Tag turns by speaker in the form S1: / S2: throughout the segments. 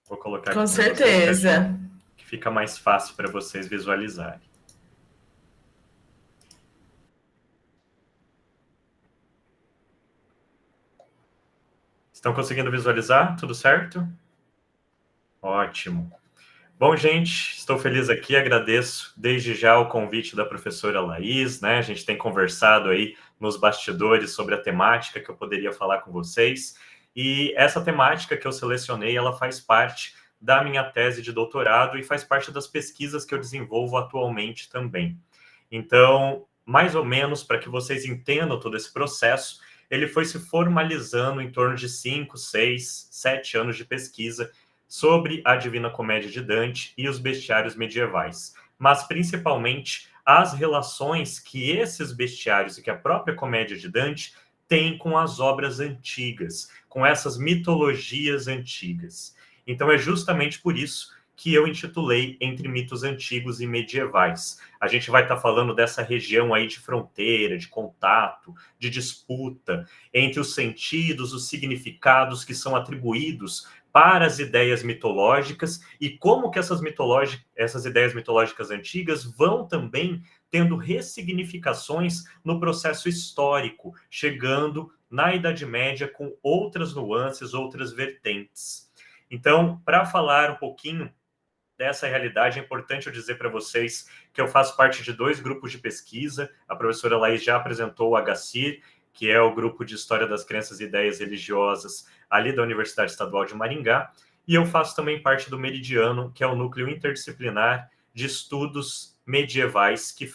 S1: Vou colocar
S2: Com
S1: aqui para vocês
S2: certeza.
S1: que fica mais fácil para vocês visualizarem. Estão conseguindo visualizar? Tudo certo? Ótimo. Bom, gente, estou feliz aqui, agradeço desde já o convite da professora Laís, né? A gente tem conversado aí nos bastidores sobre a temática que eu poderia falar com vocês. E essa temática que eu selecionei, ela faz parte da minha tese de doutorado e faz parte das pesquisas que eu desenvolvo atualmente também. Então, mais ou menos, para que vocês entendam todo esse processo, ele foi se formalizando em torno de 5, 6, 7 anos de pesquisa sobre a Divina Comédia de Dante e os bestiários medievais, mas principalmente as relações que esses bestiários e que a própria Comédia de Dante têm com as obras antigas, com essas mitologias antigas. Então é justamente por isso que eu intitulei Entre Mitos Antigos e Medievais. A gente vai estar falando dessa região aí de fronteira, de contato, de disputa entre os sentidos, os significados que são atribuídos para as ideias mitológicas e como que essas ideias mitológicas antigas vão também tendo ressignificações no processo histórico, chegando na Idade Média com outras nuances, outras vertentes. Então, para falar um pouquinho dessa realidade, é importante eu dizer para vocês que eu faço parte de 2 grupos de pesquisa. A professora Laís já apresentou o HCIR, que é o Grupo de História das Crenças e Ideias Religiosas ali da Universidade Estadual de Maringá, e eu faço também parte do Meridiano, que é o núcleo interdisciplinar de estudos medievais que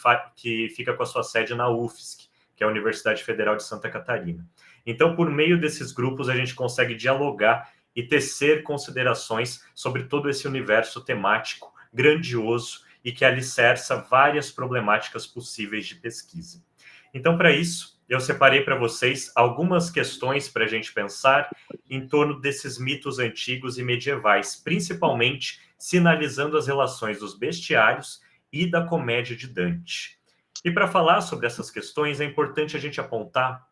S1: fica com a sua sede na UFSC, que é a Universidade Federal de Santa Catarina. Então, por meio desses grupos, a gente consegue dialogar e tecer considerações sobre todo esse universo temático grandioso e que alicerça várias problemáticas possíveis de pesquisa. Então, para isso, eu separei para vocês algumas questões para a gente pensar em torno desses mitos antigos e medievais, principalmente sinalizando as relações dos bestiários e da comédia de Dante. E para falar sobre essas questões, é importante a gente apontar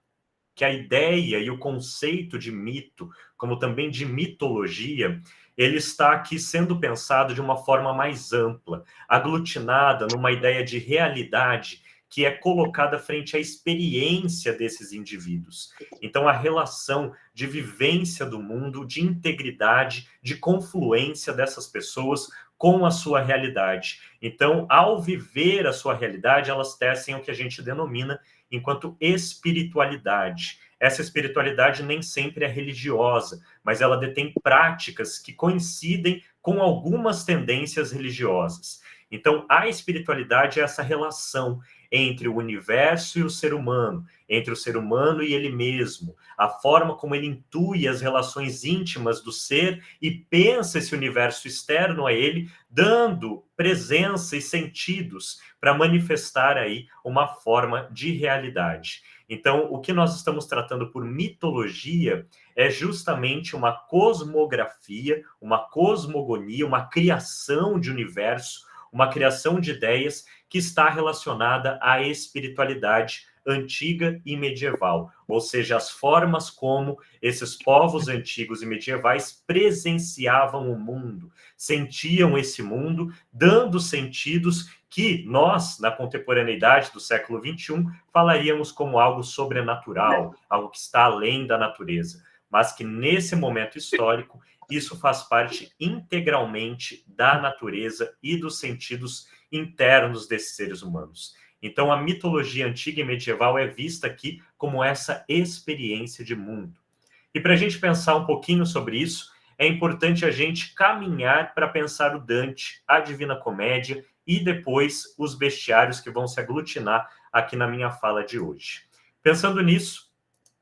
S1: que a ideia e o conceito de mito, como também de mitologia, ele está aqui sendo pensado de uma forma mais ampla, aglutinada numa ideia de realidade que é colocada frente à experiência desses indivíduos. Então, a relação de vivência do mundo, de integridade, de confluência dessas pessoas com a sua realidade. Então, ao viver a sua realidade, elas tecem o que a gente denomina enquanto espiritualidade. Essa espiritualidade nem sempre é religiosa, mas ela detém práticas que coincidem com algumas tendências religiosas. Então, a espiritualidade é essa relação entre o universo e o ser humano, entre o ser humano e ele mesmo, a forma como ele intui as relações íntimas do ser e pensa esse universo externo a ele, dando presença e sentidos para manifestar aí uma forma de realidade. Então, o que nós estamos tratando por mitologia é justamente uma cosmografia, uma cosmogonia, uma criação de universo, uma criação de ideias que está relacionada à espiritualidade antiga e medieval, ou seja, as formas como esses povos antigos e medievais presenciavam o mundo, sentiam esse mundo, dando sentidos que nós, na contemporaneidade do século XXI, falaríamos como algo sobrenatural, algo que está além da natureza, mas que nesse momento histórico, isso faz parte integralmente da natureza e dos sentidos internos desses seres humanos. Então, a mitologia antiga e medieval é vista aqui como essa experiência de mundo. E para a gente pensar um pouquinho sobre isso, é importante a gente caminhar para pensar o Dante, a Divina Comédia e depois os bestiários que vão se aglutinar aqui na minha fala de hoje. Pensando nisso,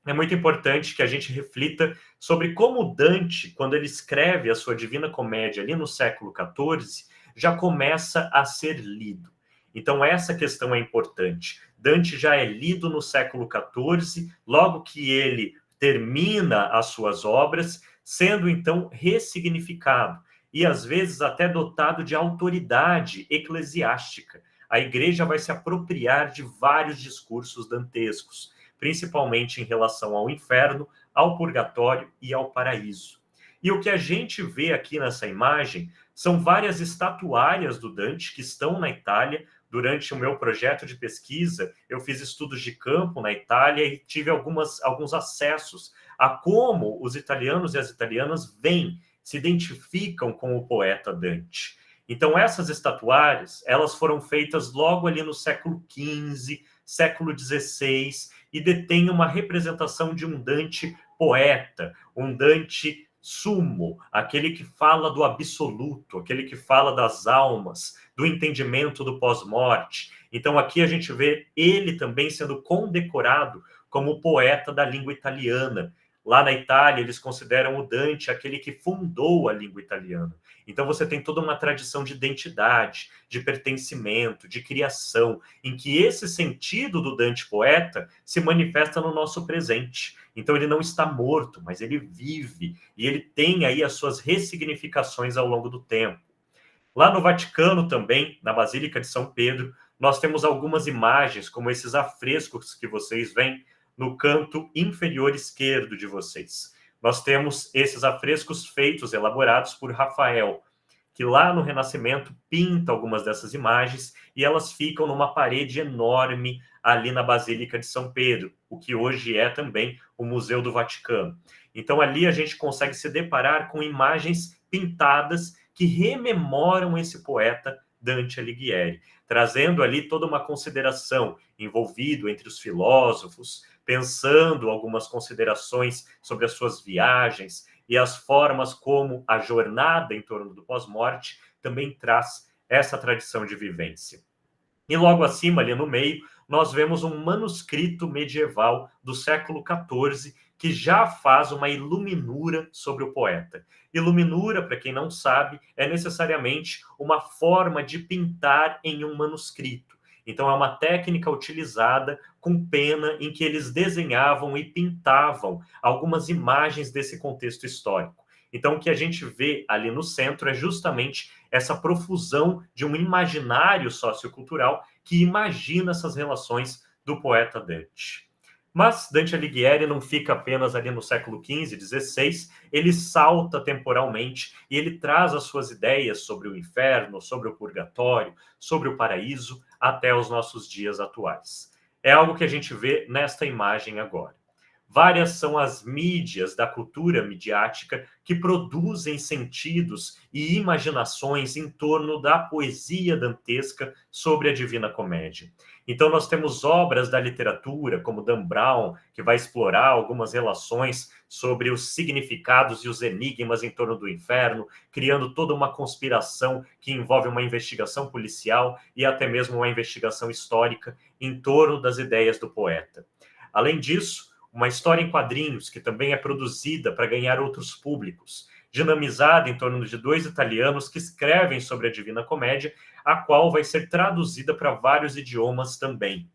S1: é muito importante que a gente reflita sobre como Dante, quando ele escreve a sua Divina Comédia ali no século XIV, já começa a ser lido. Então, essa questão é importante. Dante já é lido no século XIV, logo que ele termina as suas obras, sendo então ressignificado e às vezes até dotado de autoridade eclesiástica. A igreja vai se apropriar de vários discursos dantescos, principalmente em relação ao inferno, ao purgatório e ao paraíso. E o que a gente vê aqui nessa imagem são várias estatuárias do Dante que estão na Itália. Durante o meu projeto de pesquisa, eu fiz estudos de campo na Itália e tive alguns acessos a como os italianos e as italianas veem, se identificam com o poeta Dante. Então, essas estatuárias, elas foram feitas logo ali no século XV, século XVI, e detêm uma representação de um Dante poeta, um Dante sumo, aquele que fala do absoluto, aquele que fala das almas, do entendimento do pós-morte. Então, aqui a gente vê ele também sendo condecorado como poeta da língua italiana. Lá na Itália, eles consideram o Dante aquele que fundou a língua italiana. Então, você tem toda uma tradição de identidade, de pertencimento, de criação, em que esse sentido do Dante poeta se manifesta no nosso presente. Então, ele não está morto, mas ele vive, e ele tem aí as suas ressignificações ao longo do tempo. Lá no Vaticano também, na Basílica de São Pedro, nós temos algumas imagens, como esses afrescos que vocês veem no canto inferior esquerdo de vocês. Nós temos esses afrescos feitos, elaborados por Rafael, que lá no Renascimento pinta algumas dessas imagens e elas ficam numa parede enorme ali na Basílica de São Pedro, o que hoje é também o Museu do Vaticano. Então ali a gente consegue se deparar com imagens pintadas que rememoram esse poeta Dante Alighieri, trazendo ali toda uma consideração envolvido entre os filósofos, pensando algumas considerações sobre as suas viagens e as formas como a jornada em torno do pós-morte também traz essa tradição de vivência. E logo acima, ali no meio, nós vemos um manuscrito medieval do século XIV que já faz uma iluminura sobre o poeta. Iluminura, para quem não sabe, é necessariamente uma forma de pintar em um manuscrito. Então, é uma técnica utilizada com pena em que eles desenhavam e pintavam algumas imagens desse contexto histórico. Então, o que a gente vê ali no centro é justamente essa profusão de um imaginário sociocultural que imagina essas relações do poeta Dante. Mas Dante Alighieri não fica apenas ali no século XV, XVI, ele salta temporalmente e ele traz as suas ideias sobre o inferno, sobre o purgatório, sobre o paraíso, até os nossos dias atuais. É algo que a gente vê nesta imagem agora. Várias são as mídias da cultura midiática que produzem sentidos e imaginações em torno da poesia dantesca sobre a Divina Comédia. Então nós temos obras da literatura, como Dan Brown, que vai explorar algumas relações sobre os significados e os enigmas em torno do inferno, criando toda uma conspiração que envolve uma investigação policial e até mesmo uma investigação histórica em torno das ideias do poeta. Além disso, uma história em quadrinhos que também é produzida para ganhar outros públicos, dinamizada em torno de dois italianos que escrevem sobre a Divina Comédia, a qual vai ser traduzida para vários idiomas também.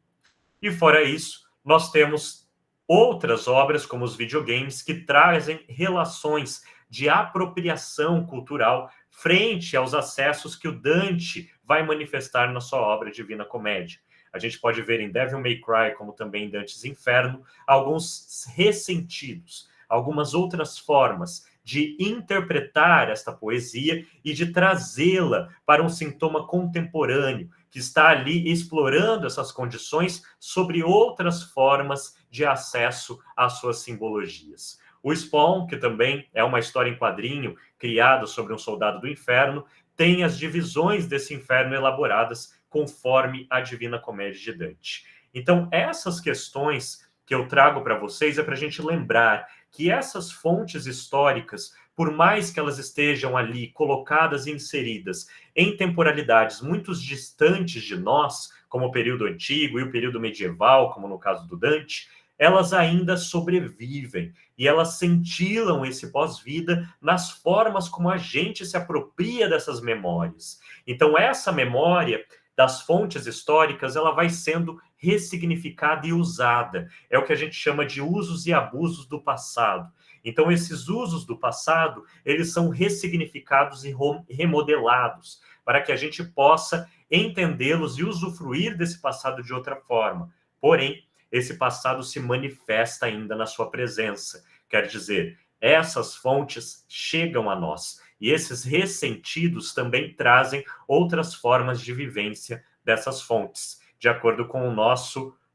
S1: E fora isso, nós temos outras obras, como os videogames, que trazem relações de apropriação cultural frente aos acessos que o Dante vai manifestar na sua obra Divina Comédia. A gente pode ver em Devil May Cry, como também em Dante's Inferno, alguns ressentidos, algumas outras formas de interpretar esta poesia e de trazê-la para um sintoma contemporâneo, que está ali explorando essas condições sobre outras formas de acesso às suas simbologias. O Spawn, que também é uma história em quadrinho criada sobre um soldado do inferno, tem as divisões desse inferno elaboradas conforme a Divina Comédia de Dante. Então, essas questões que eu trago para vocês é para a gente lembrar que essas fontes históricas, por mais que elas estejam ali colocadas e inseridas em temporalidades muito distantes de nós, como o período antigo e o período medieval, como no caso do Dante, elas ainda sobrevivem e elas cintilam esse pós-vida nas formas como a gente se apropria dessas memórias. Então, essa memória das fontes históricas, ela vai sendo ressignificada e usada. É o que a gente chama de usos e abusos do passado. Então, esses usos do passado, eles são ressignificados e remodelados para que a gente possa entendê-los e usufruir desse passado de outra forma. Porém, esse passado se manifesta ainda na sua presença. Quer dizer, essas fontes chegam a nós. E esses ressentidos também trazem outras formas de vivência dessas fontes, de acordo com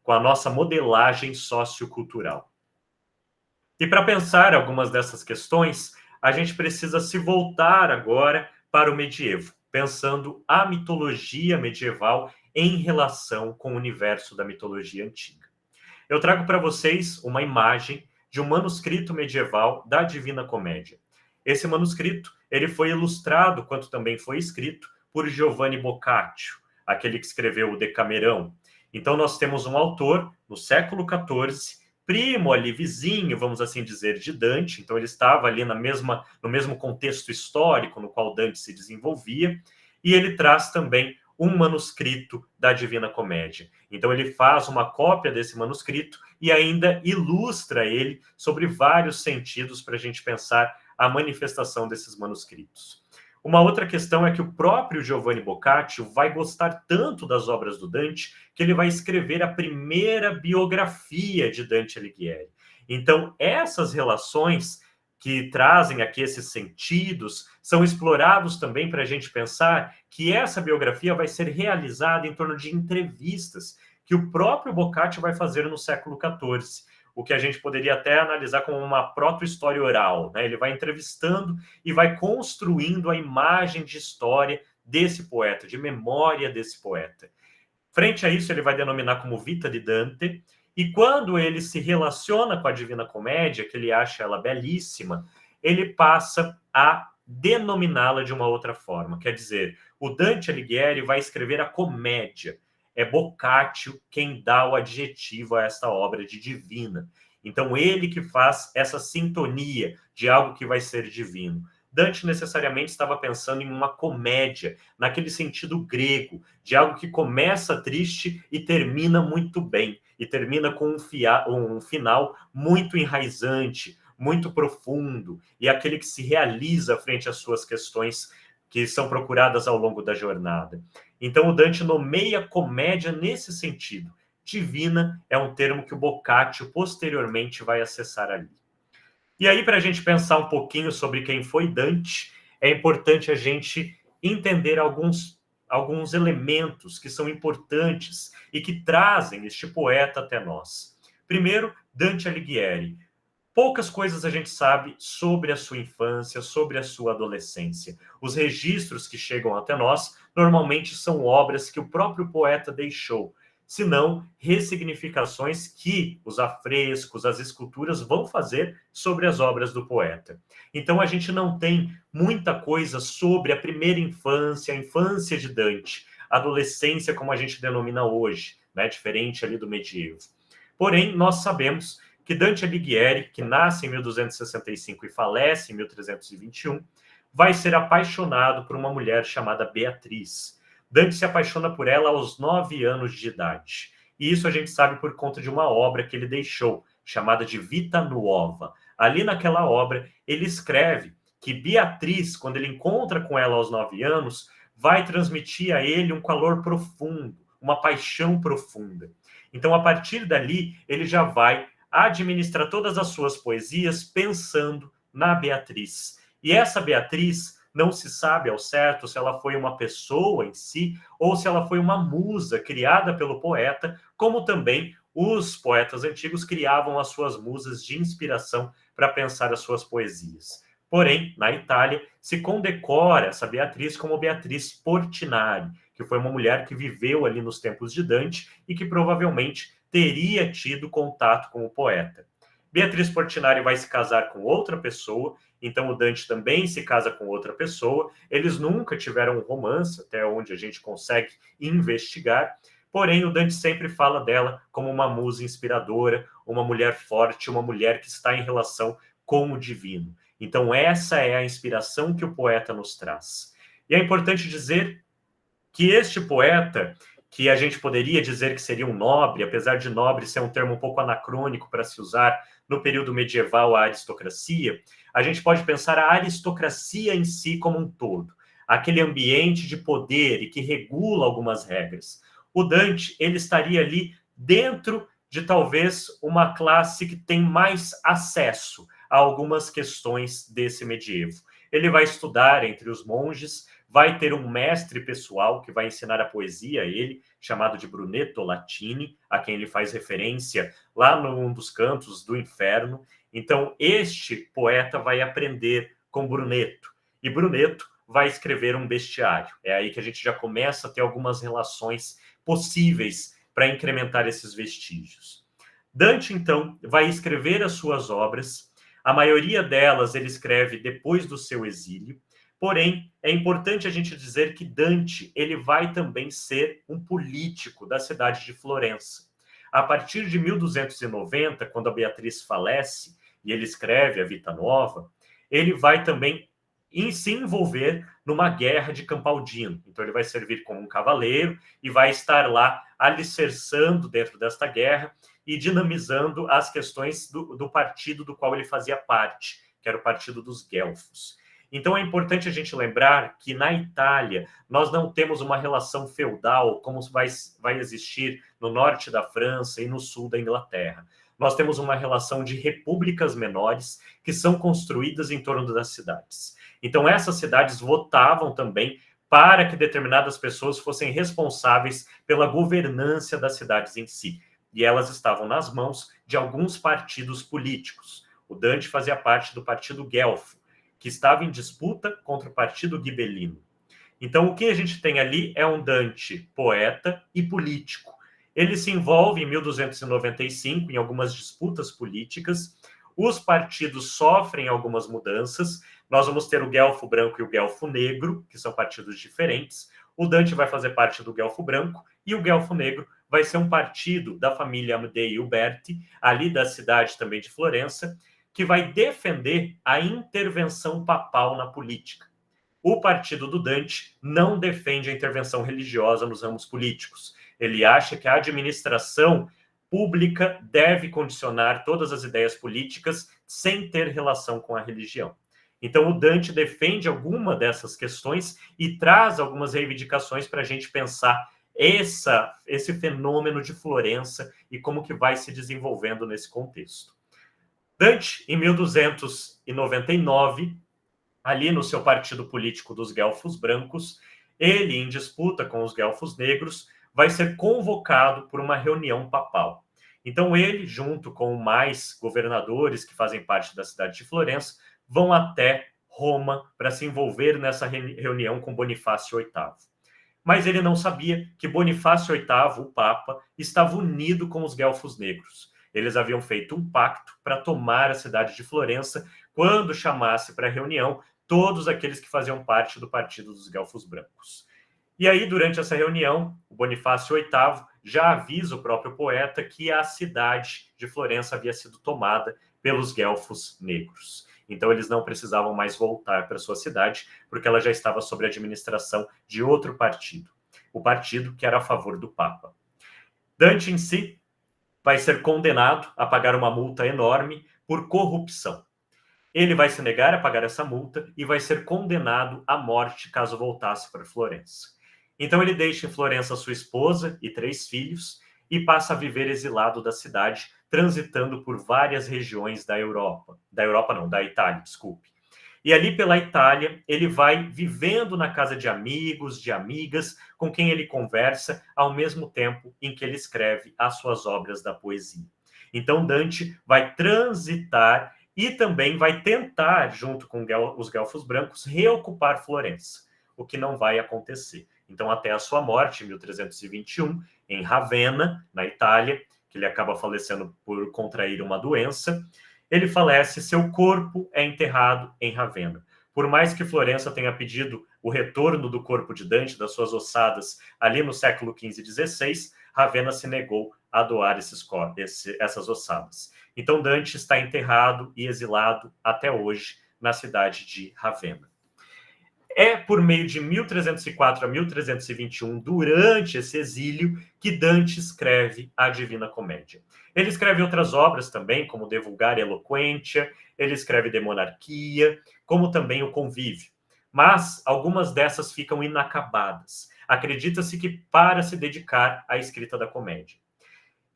S1: com a nossa modelagem sociocultural. E para pensar algumas dessas questões, a gente precisa se voltar agora para o medievo, pensando a mitologia medieval em relação com o universo da mitologia antiga. Eu trago para vocês uma imagem de um manuscrito medieval da Divina Comédia. Esse manuscrito, ele foi ilustrado, quanto também foi escrito, por Giovanni Boccaccio, aquele que escreveu o Decamerão. Então nós temos um autor, no século XIV, primo ali, vizinho, vamos assim dizer, de Dante. Então ele estava ali no mesmo contexto histórico no qual Dante se desenvolvia, e ele traz também um manuscrito da Divina Comédia. Então ele faz uma cópia desse manuscrito e ainda ilustra ele sobre vários sentidos para a gente pensar a manifestação desses manuscritos. Uma outra questão é que o próprio Giovanni Boccaccio vai gostar tanto das obras do Dante que ele vai escrever a primeira biografia de Dante Alighieri. Então, essas relações que trazem aqui esses sentidos são explorados também para a gente pensar que essa biografia vai ser realizada em torno de entrevistas que o próprio Boccaccio vai fazer no século XIV, o que a gente poderia até analisar como uma proto-história oral, né? Ele vai entrevistando e vai construindo a imagem de história desse poeta, de memória desse poeta. Frente a isso, ele vai denominar como Vita di Dante, e quando ele se relaciona com a Divina Comédia, que ele acha ela belíssima, ele passa a denominá-la de uma outra forma. Quer dizer, o Dante Alighieri vai escrever a comédia. É Boccaccio quem dá o adjetivo a esta obra de divina. Então, ele que faz essa sintonia de algo que vai ser divino. Dante necessariamente estava pensando em uma comédia, naquele sentido grego, de algo que começa triste e termina muito bem, e termina com um final muito enraizante, muito profundo, e aquele que se realiza frente às suas questões que são procuradas ao longo da jornada. Então o Dante nomeia comédia nesse sentido. Divina é um termo que o Boccaccio posteriormente vai acessar ali. E aí, para a gente pensar um pouquinho sobre quem foi Dante, é importante a gente entender alguns elementos que são importantes e que trazem este poeta até nós. Primeiro, Dante Alighieri. Poucas coisas a gente sabe sobre a sua infância, sobre a sua adolescência. Os registros que chegam até nós normalmente são obras que o próprio poeta deixou, senão ressignificações que os afrescos, as esculturas vão fazer sobre as obras do poeta. Então a gente não tem muita coisa sobre a primeira infância, a infância de Dante, a adolescência como a gente denomina hoje, né? Diferente ali do medievo. Porém, nós sabemos que Dante Alighieri, que nasce em 1265 e falece em 1321, vai ser apaixonado por uma mulher chamada Beatriz. Dante se apaixona por ela aos 9 anos de idade. E isso a gente sabe por conta de uma obra que ele deixou, chamada de Vita Nuova. Ali naquela obra, ele escreve que Beatriz, quando ele encontra com ela aos 9 anos, vai transmitir a ele um calor profundo, uma paixão profunda. Então, a partir dali, ele já vai administrar todas as suas poesias pensando na Beatriz. E essa Beatriz não se sabe ao certo se ela foi uma pessoa em si ou se ela foi uma musa criada pelo poeta, como também os poetas antigos criavam as suas musas de inspiração para pensar as suas poesias. Porém, na Itália, se condecora essa Beatriz como Beatriz Portinari, que foi uma mulher que viveu ali nos tempos de Dante e que provavelmente teria tido contato com o poeta. Beatriz Portinari vai se casar com outra pessoa, então o Dante também se casa com outra pessoa. Eles nunca tiveram um romance, até onde a gente consegue investigar, porém o Dante sempre fala dela como uma musa inspiradora, uma mulher forte, uma mulher que está em relação com o divino. Então essa é a inspiração que o poeta nos traz. E é importante dizer que este poeta, que a gente poderia dizer que seria um nobre, apesar de nobre ser um termo um pouco anacrônico para se usar no período medieval à aristocracia, a gente pode pensar a aristocracia em si como um todo, aquele ambiente de poder e que regula algumas regras. O Dante, ele estaria ali dentro de talvez uma classe que tem mais acesso a algumas questões desse medievo. Ele vai estudar entre os monges, vai ter um mestre pessoal que vai ensinar a poesia a ele, chamado de Brunetto Latini, a quem ele faz referência lá num dos cantos do Inferno. Então, este poeta vai aprender com Brunetto, e Brunetto vai escrever um bestiário. É aí que a gente já começa a ter algumas relações possíveis para incrementar esses vestígios. Dante, então, vai escrever as suas obras. A maioria delas ele escreve depois do seu exílio. Porém, é importante a gente dizer que Dante ele vai também ser um político da cidade de Florença. A partir de 1290, quando a Beatriz falece e ele escreve a Vita Nova, ele vai também se envolver numa guerra de Campaldino. Então ele vai servir como um cavaleiro e vai estar lá alicerçando dentro desta guerra e dinamizando as questões do partido do qual ele fazia parte, que era o partido dos Guelfos. Então é importante a gente lembrar que na Itália nós não temos uma relação feudal como vai existir no norte da França e no sul da Inglaterra. Nós temos uma relação de repúblicas menores que são construídas em torno das cidades. Então essas cidades votavam também para que determinadas pessoas fossem responsáveis pela governância das cidades em si. E elas estavam nas mãos de alguns partidos políticos. O Dante fazia parte do partido Guelfo, que estava em disputa contra o partido Ghibellino. Então, o que a gente tem ali é um Dante poeta e político. Ele se envolve em 1295 em algumas disputas políticas. Os partidos sofrem algumas mudanças. Nós vamos ter o Guelfo Branco e o Guelfo Negro, que são partidos diferentes. O Dante vai fazer parte do Guelfo Branco e o Guelfo Negro vai ser um partido da família Amedei Uberti, ali da cidade também de Florença, que vai defender a intervenção papal na política. O partido do Dante não defende a intervenção religiosa nos ramos políticos. Ele acha que a administração pública deve condicionar todas as ideias políticas sem ter relação com a religião. Então, o Dante defende alguma dessas questões e traz algumas reivindicações para a gente pensar esse fenômeno de Florença e como que vai se desenvolvendo nesse contexto. Dante, em 1299, ali no seu partido político dos Guelfos Brancos, ele, em disputa com os Guelfos Negros, vai ser convocado por uma reunião papal. Então ele, junto com mais governadores que fazem parte da cidade de Florença, vão até Roma para se envolver nessa reunião com Bonifácio VIII. Mas ele não sabia que Bonifácio VIII, o Papa, estava unido com os Guelfos Negros. Eles haviam feito um pacto para tomar a cidade de Florença quando chamasse para a reunião todos aqueles que faziam parte do partido dos Guelfos Brancos. E aí, durante essa reunião, o Bonifácio VIII já avisa o próprio poeta que a cidade de Florença havia sido tomada pelos Guelfos Negros. Então, eles não precisavam mais voltar para sua cidade, porque ela já estava sob a administração de outro partido, o partido que era a favor do Papa. Dante, em si, vai ser condenado a pagar uma multa enorme por corrupção. Ele vai se negar a pagar essa multa e vai ser condenado à morte caso voltasse para Florença. Então ele deixa em Florença sua esposa e 3 filhos e passa a viver exilado da cidade, transitando por várias regiões da Itália, desculpe. E ali pela Itália, ele vai vivendo na casa de amigos, de amigas, com quem ele conversa, ao mesmo tempo em que ele escreve as suas obras da poesia. Então Dante vai transitar e também vai tentar, junto com os Guelfos Brancos, reocupar Florença, o que não vai acontecer. Então, até a sua morte, em 1321, em Ravenna, na Itália, que ele acaba falecendo por contrair uma doença, ele falece, seu corpo é enterrado em Ravenna. Por mais que Florença tenha pedido o retorno do corpo de Dante, das suas ossadas, ali no século XV e XVI, Ravenna se negou a doar essas ossadas. Então Dante está enterrado e exilado até hoje na cidade de Ravenna. É por meio de 1304 a 1321, durante esse exílio, que Dante escreve a Divina Comédia. Ele escreve outras obras também, como De Vulgare Eloquentia, ele escreve De Monarquia, como também o Convívio. Mas algumas dessas ficam inacabadas. Acredita-se que para se dedicar à escrita da comédia.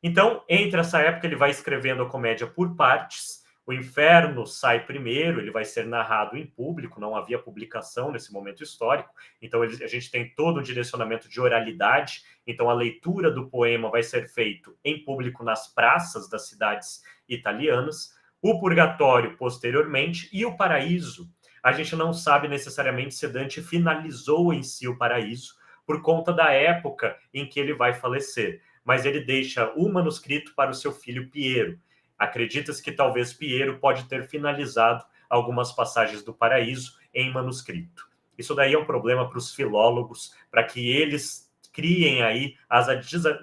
S1: Então, entre essa época, ele vai escrevendo a comédia por partes. O inferno sai primeiro, ele vai ser narrado em público, não havia publicação nesse momento histórico, então a gente tem todo o direcionamento de oralidade, então a leitura do poema vai ser feito em público nas praças das cidades italianas, o purgatório posteriormente e o paraíso. A gente não sabe necessariamente se Dante finalizou em si o paraíso, por conta da época em que ele vai falecer, mas ele deixa o manuscrito para o seu filho Piero. Acredita-se que talvez Piero pode ter finalizado algumas passagens do paraíso em manuscrito. Isso daí é um problema para os filólogos, para que eles criem aí as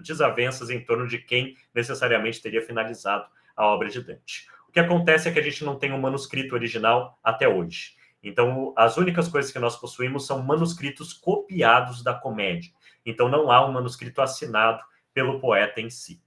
S1: desavenças em torno de quem necessariamente teria finalizado a obra de Dante. O que acontece é que a gente não tem um manuscrito original até hoje. Então, as únicas coisas que nós possuímos são manuscritos copiados da comédia. Então, não há um manuscrito assinado pelo poeta em si.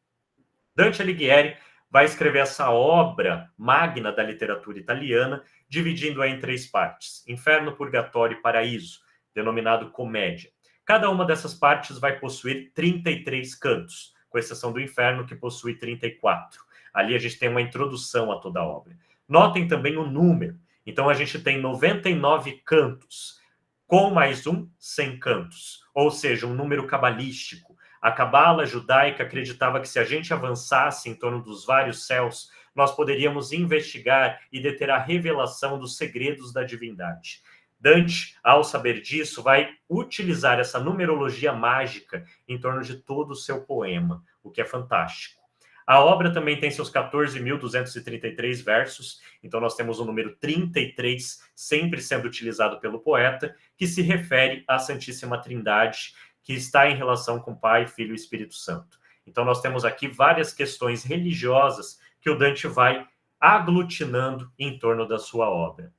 S1: Dante Alighieri vai escrever essa obra magna da literatura italiana, dividindo-a em 3 partes: Inferno, Purgatório e Paraíso, denominado Comédia. Cada uma dessas partes vai possuir 33 cantos, com exceção do Inferno, que possui 34. Ali a gente tem uma introdução a toda a obra. Notem também o número. Então a gente tem 99 cantos, com mais 100 cantos, ou seja, um número cabalístico. A cabala judaica acreditava que se a gente avançasse em torno dos vários céus, nós poderíamos investigar e deter a revelação dos segredos da divindade. Dante, ao saber disso, vai utilizar essa numerologia mágica em torno de todo o seu poema, o que é fantástico. A obra também tem seus 14.233 versos, então nós temos o número 33 sempre sendo utilizado pelo poeta, que se refere à Santíssima Trindade, que está em relação com Pai, Filho e Espírito Santo. Então nós temos aqui várias questões religiosas que o Dante vai aglutinando em torno da sua obra.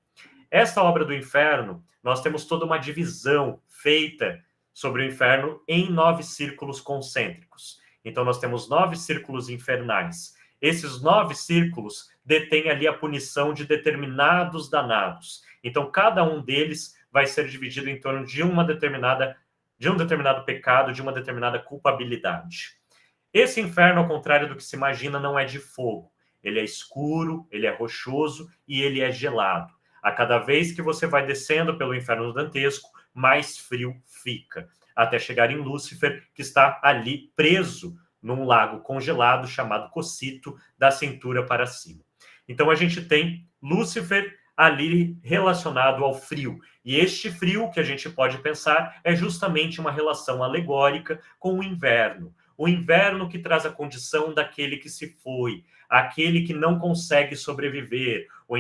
S1: Esta obra do Inferno, nós temos toda uma divisão feita sobre o Inferno em 9 círculos concêntricos. Então nós temos 9 círculos infernais. Esses 9 círculos detêm ali a punição de determinados danados. Então cada um deles vai ser dividido em torno de um determinado pecado, de uma determinada culpabilidade. Esse inferno, ao contrário do que se imagina, não é de fogo. Ele é escuro, ele é rochoso e ele é gelado. A cada vez que você vai descendo pelo inferno dantesco, mais frio fica, até chegar em Lúcifer, que está ali preso num lago congelado chamado Cocito, da cintura para cima. Então a gente tem Lúcifer ali relacionado ao frio. E este frio que a gente pode pensar é justamente uma relação alegórica com o inverno. O inverno que traz a condição daquele que se foi, aquele que não consegue sobreviver. O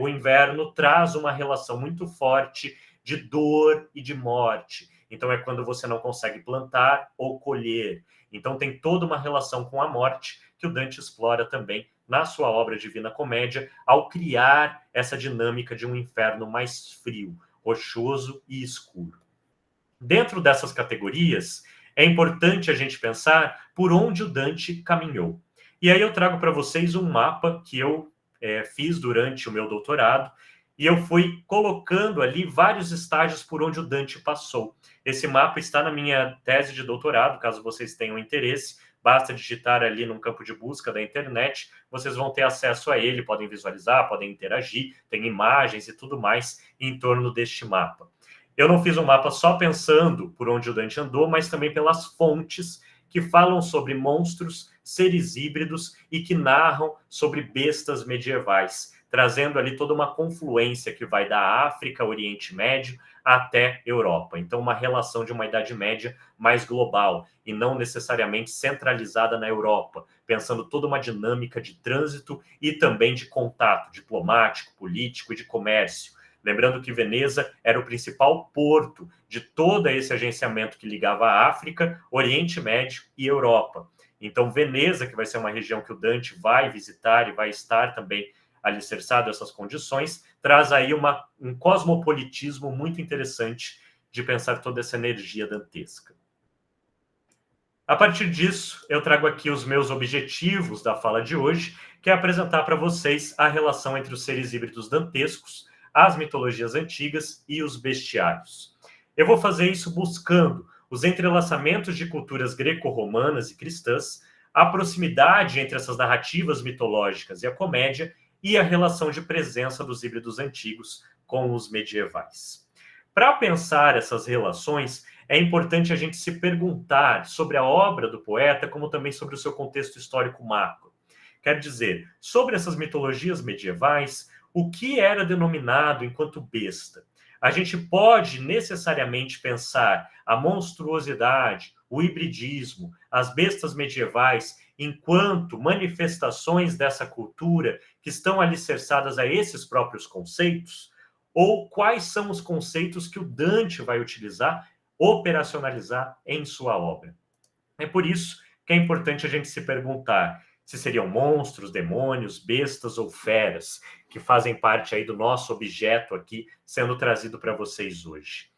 S1: inverno traz uma relação muito forte de dor e de morte. Então é quando você não consegue plantar ou colher. Então tem toda uma relação com a morte que o Dante explora também na sua obra Divina Comédia, ao criar essa dinâmica de um inferno mais frio, rochoso e escuro. Dentro dessas categorias, é importante a gente pensar por onde o Dante caminhou. E aí eu trago para vocês um mapa que eu fiz durante o meu doutorado, e eu fui colocando ali vários estágios por onde o Dante passou. Esse mapa está na minha tese de doutorado, caso vocês tenham interesse, basta digitar ali num campo de busca da internet, vocês vão ter acesso a ele, podem visualizar, podem interagir, tem imagens e tudo mais em torno deste mapa. Eu não fiz um mapa só pensando por onde o Dante andou, mas também pelas fontes que falam sobre monstros, seres híbridos e que narram sobre bestas medievais, trazendo ali toda uma confluência que vai da África, Oriente Médio, até Europa. Então, uma relação de uma Idade Média mais global e não necessariamente centralizada na Europa, pensando toda uma dinâmica de trânsito e também de contato diplomático, político e de comércio. Lembrando que Veneza era o principal porto de todo esse agenciamento que ligava a África, Oriente Médio e Europa. Então, Veneza, que vai ser uma região que o Dante vai visitar e vai estar também alicerçado a essas condições, traz aí um cosmopolitismo muito interessante de pensar toda essa energia dantesca. A partir disso, eu trago aqui os meus objetivos da fala de hoje, que é apresentar para vocês a relação entre os seres híbridos dantescos, as mitologias antigas e os bestiários. Eu vou fazer isso buscando os entrelaçamentos de culturas greco-romanas e cristãs, a proximidade entre essas narrativas mitológicas e a comédia e a relação de presença dos híbridos antigos com os medievais. Para pensar essas relações, é importante a gente se perguntar sobre a obra do poeta, como também sobre o seu contexto histórico macro. Quer dizer, sobre essas mitologias medievais, o que era denominado enquanto besta? A gente pode necessariamente pensar a monstruosidade, o hibridismo, as bestas medievais enquanto manifestações dessa cultura que estão alicerçadas a esses próprios conceitos? Ou quais são os conceitos que o Dante vai utilizar, operacionalizar em sua obra? É por isso que é importante a gente se perguntar se seriam monstros, demônios, bestas ou feras que fazem parte aí do nosso objeto aqui sendo trazido para vocês hoje.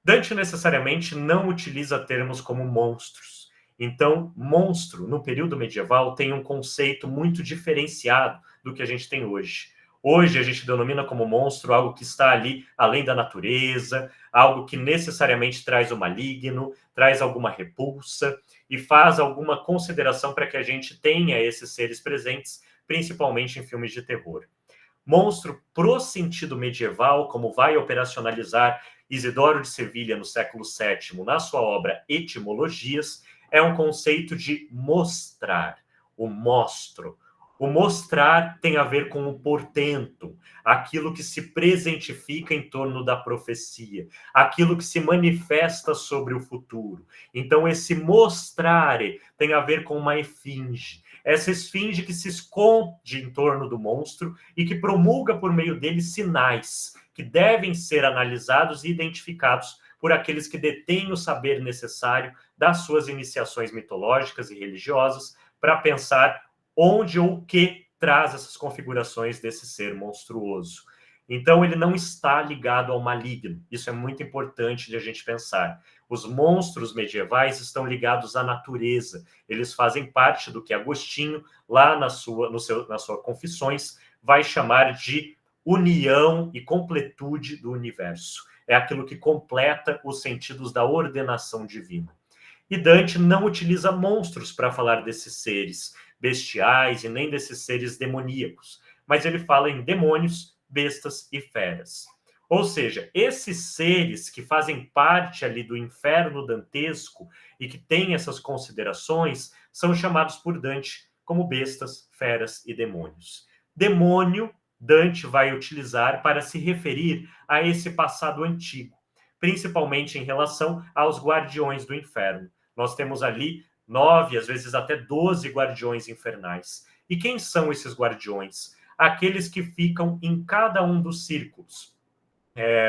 S1: Dante necessariamente não utiliza termos como monstros. Então, monstro, no período medieval, tem um conceito muito diferenciado do que a gente tem hoje. Hoje, a gente denomina como monstro algo que está ali além da natureza, algo que necessariamente traz o maligno, traz alguma repulsa e faz alguma consideração para que a gente tenha esses seres presentes, principalmente em filmes de terror. Monstro, pro sentido medieval, como vai operacionalizar Isidoro de Sevilha no século VII, na sua obra Etimologias, é um conceito de mostrar, o mostro. O mostrar tem a ver com o portento, aquilo que se presentifica em torno da profecia, aquilo que se manifesta sobre o futuro. Então, esse mostrare tem a ver com uma esfinge. Essa esfinge que se esconde em torno do monstro e que promulga por meio dele sinais que devem ser analisados e identificados por aqueles que detêm o saber necessário das suas iniciações mitológicas e religiosas para pensar onde ou o que traz essas configurações desse ser monstruoso. Então, ele não está ligado ao maligno. Isso é muito importante de a gente pensar. Os monstros medievais estão ligados à natureza. Eles fazem parte do que Agostinho, lá na sua Confissões, vai chamar de união e completude do universo. É aquilo que completa os sentidos da ordenação divina. E Dante não utiliza monstros para falar desses seres bestiais e nem desses seres demoníacos, mas ele fala em demônios, bestas e feras. Ou seja, esses seres que fazem parte ali do inferno dantesco e que têm essas considerações são chamados por Dante como bestas, feras e demônios. Demônio, Dante vai utilizar para se referir a esse passado antigo, principalmente em relação aos guardiões do inferno. Nós temos ali 9, às vezes até 12 guardiões infernais. E quem são esses guardiões? Aqueles que ficam em cada um dos círculos,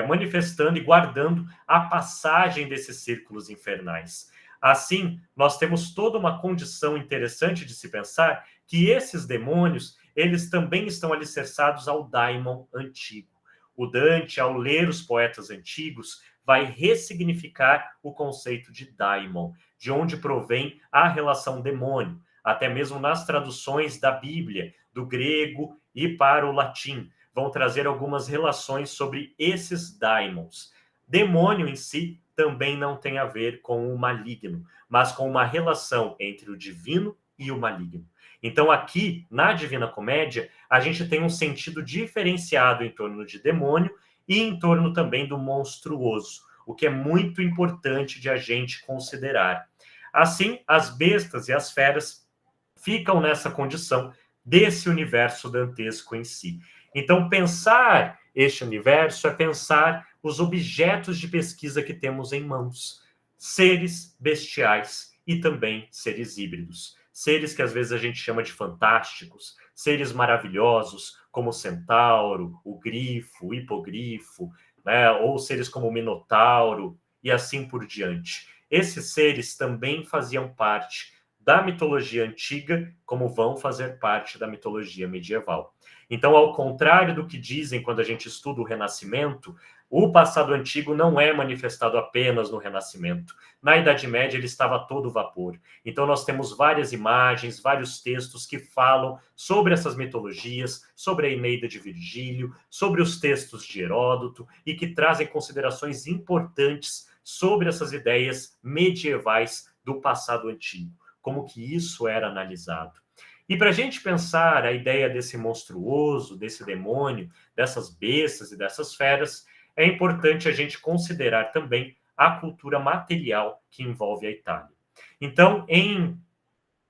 S1: manifestando e guardando a passagem desses círculos infernais. Assim, nós temos toda uma condição interessante de se pensar que esses demônios, eles também estão alicerçados ao daimon antigo. O Dante, ao ler os poetas antigos, vai ressignificar o conceito de daimon, de onde provém a relação demônio, até mesmo nas traduções da Bíblia, do grego e para o latim, vão trazer algumas relações sobre esses daimons. Demônio em si também não tem a ver com o maligno, mas com uma relação entre o divino e o maligno. Então, aqui, na Divina Comédia, a gente tem um sentido diferenciado em torno de demônio e em torno também do monstruoso, o que é muito importante de a gente considerar. Assim, as bestas e as feras ficam nessa condição desse universo dantesco em si. Então, pensar este universo é pensar os objetos de pesquisa que temos em mãos, seres bestiais e também seres híbridos. Seres que às vezes a gente chama de fantásticos, seres maravilhosos, como o centauro, o grifo, o hipogrifo, né? Ou seres como o minotauro e assim por diante. Esses seres também faziam parte da mitologia antiga, como vão fazer parte da mitologia medieval. Então, ao contrário do que dizem quando a gente estuda o Renascimento, o passado antigo não é manifestado apenas no Renascimento. Na Idade Média, ele estava a todo vapor. Então, nós temos várias imagens, vários textos que falam sobre essas mitologias, sobre a Eneida de Virgílio, sobre os textos de Heródoto e que trazem considerações importantes sobre essas ideias medievais do passado antigo, como que isso era analisado. E para a gente pensar a ideia desse monstruoso, desse demônio, dessas bestas e dessas feras, é importante a gente considerar também a cultura material que envolve a Itália. Então, em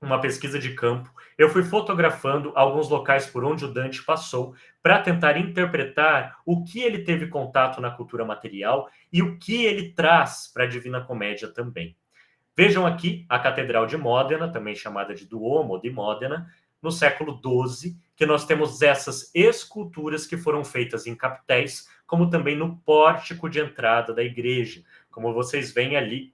S1: uma pesquisa de campo, eu fui fotografando alguns locais por onde o Dante passou para tentar interpretar o que ele teve contato na cultura material e o que ele traz para a Divina Comédia também. Vejam aqui a Catedral de Módena, também chamada de Duomo de Módena, no século XII, que nós temos essas esculturas que foram feitas em capitéis, como também no pórtico de entrada da igreja, como vocês veem ali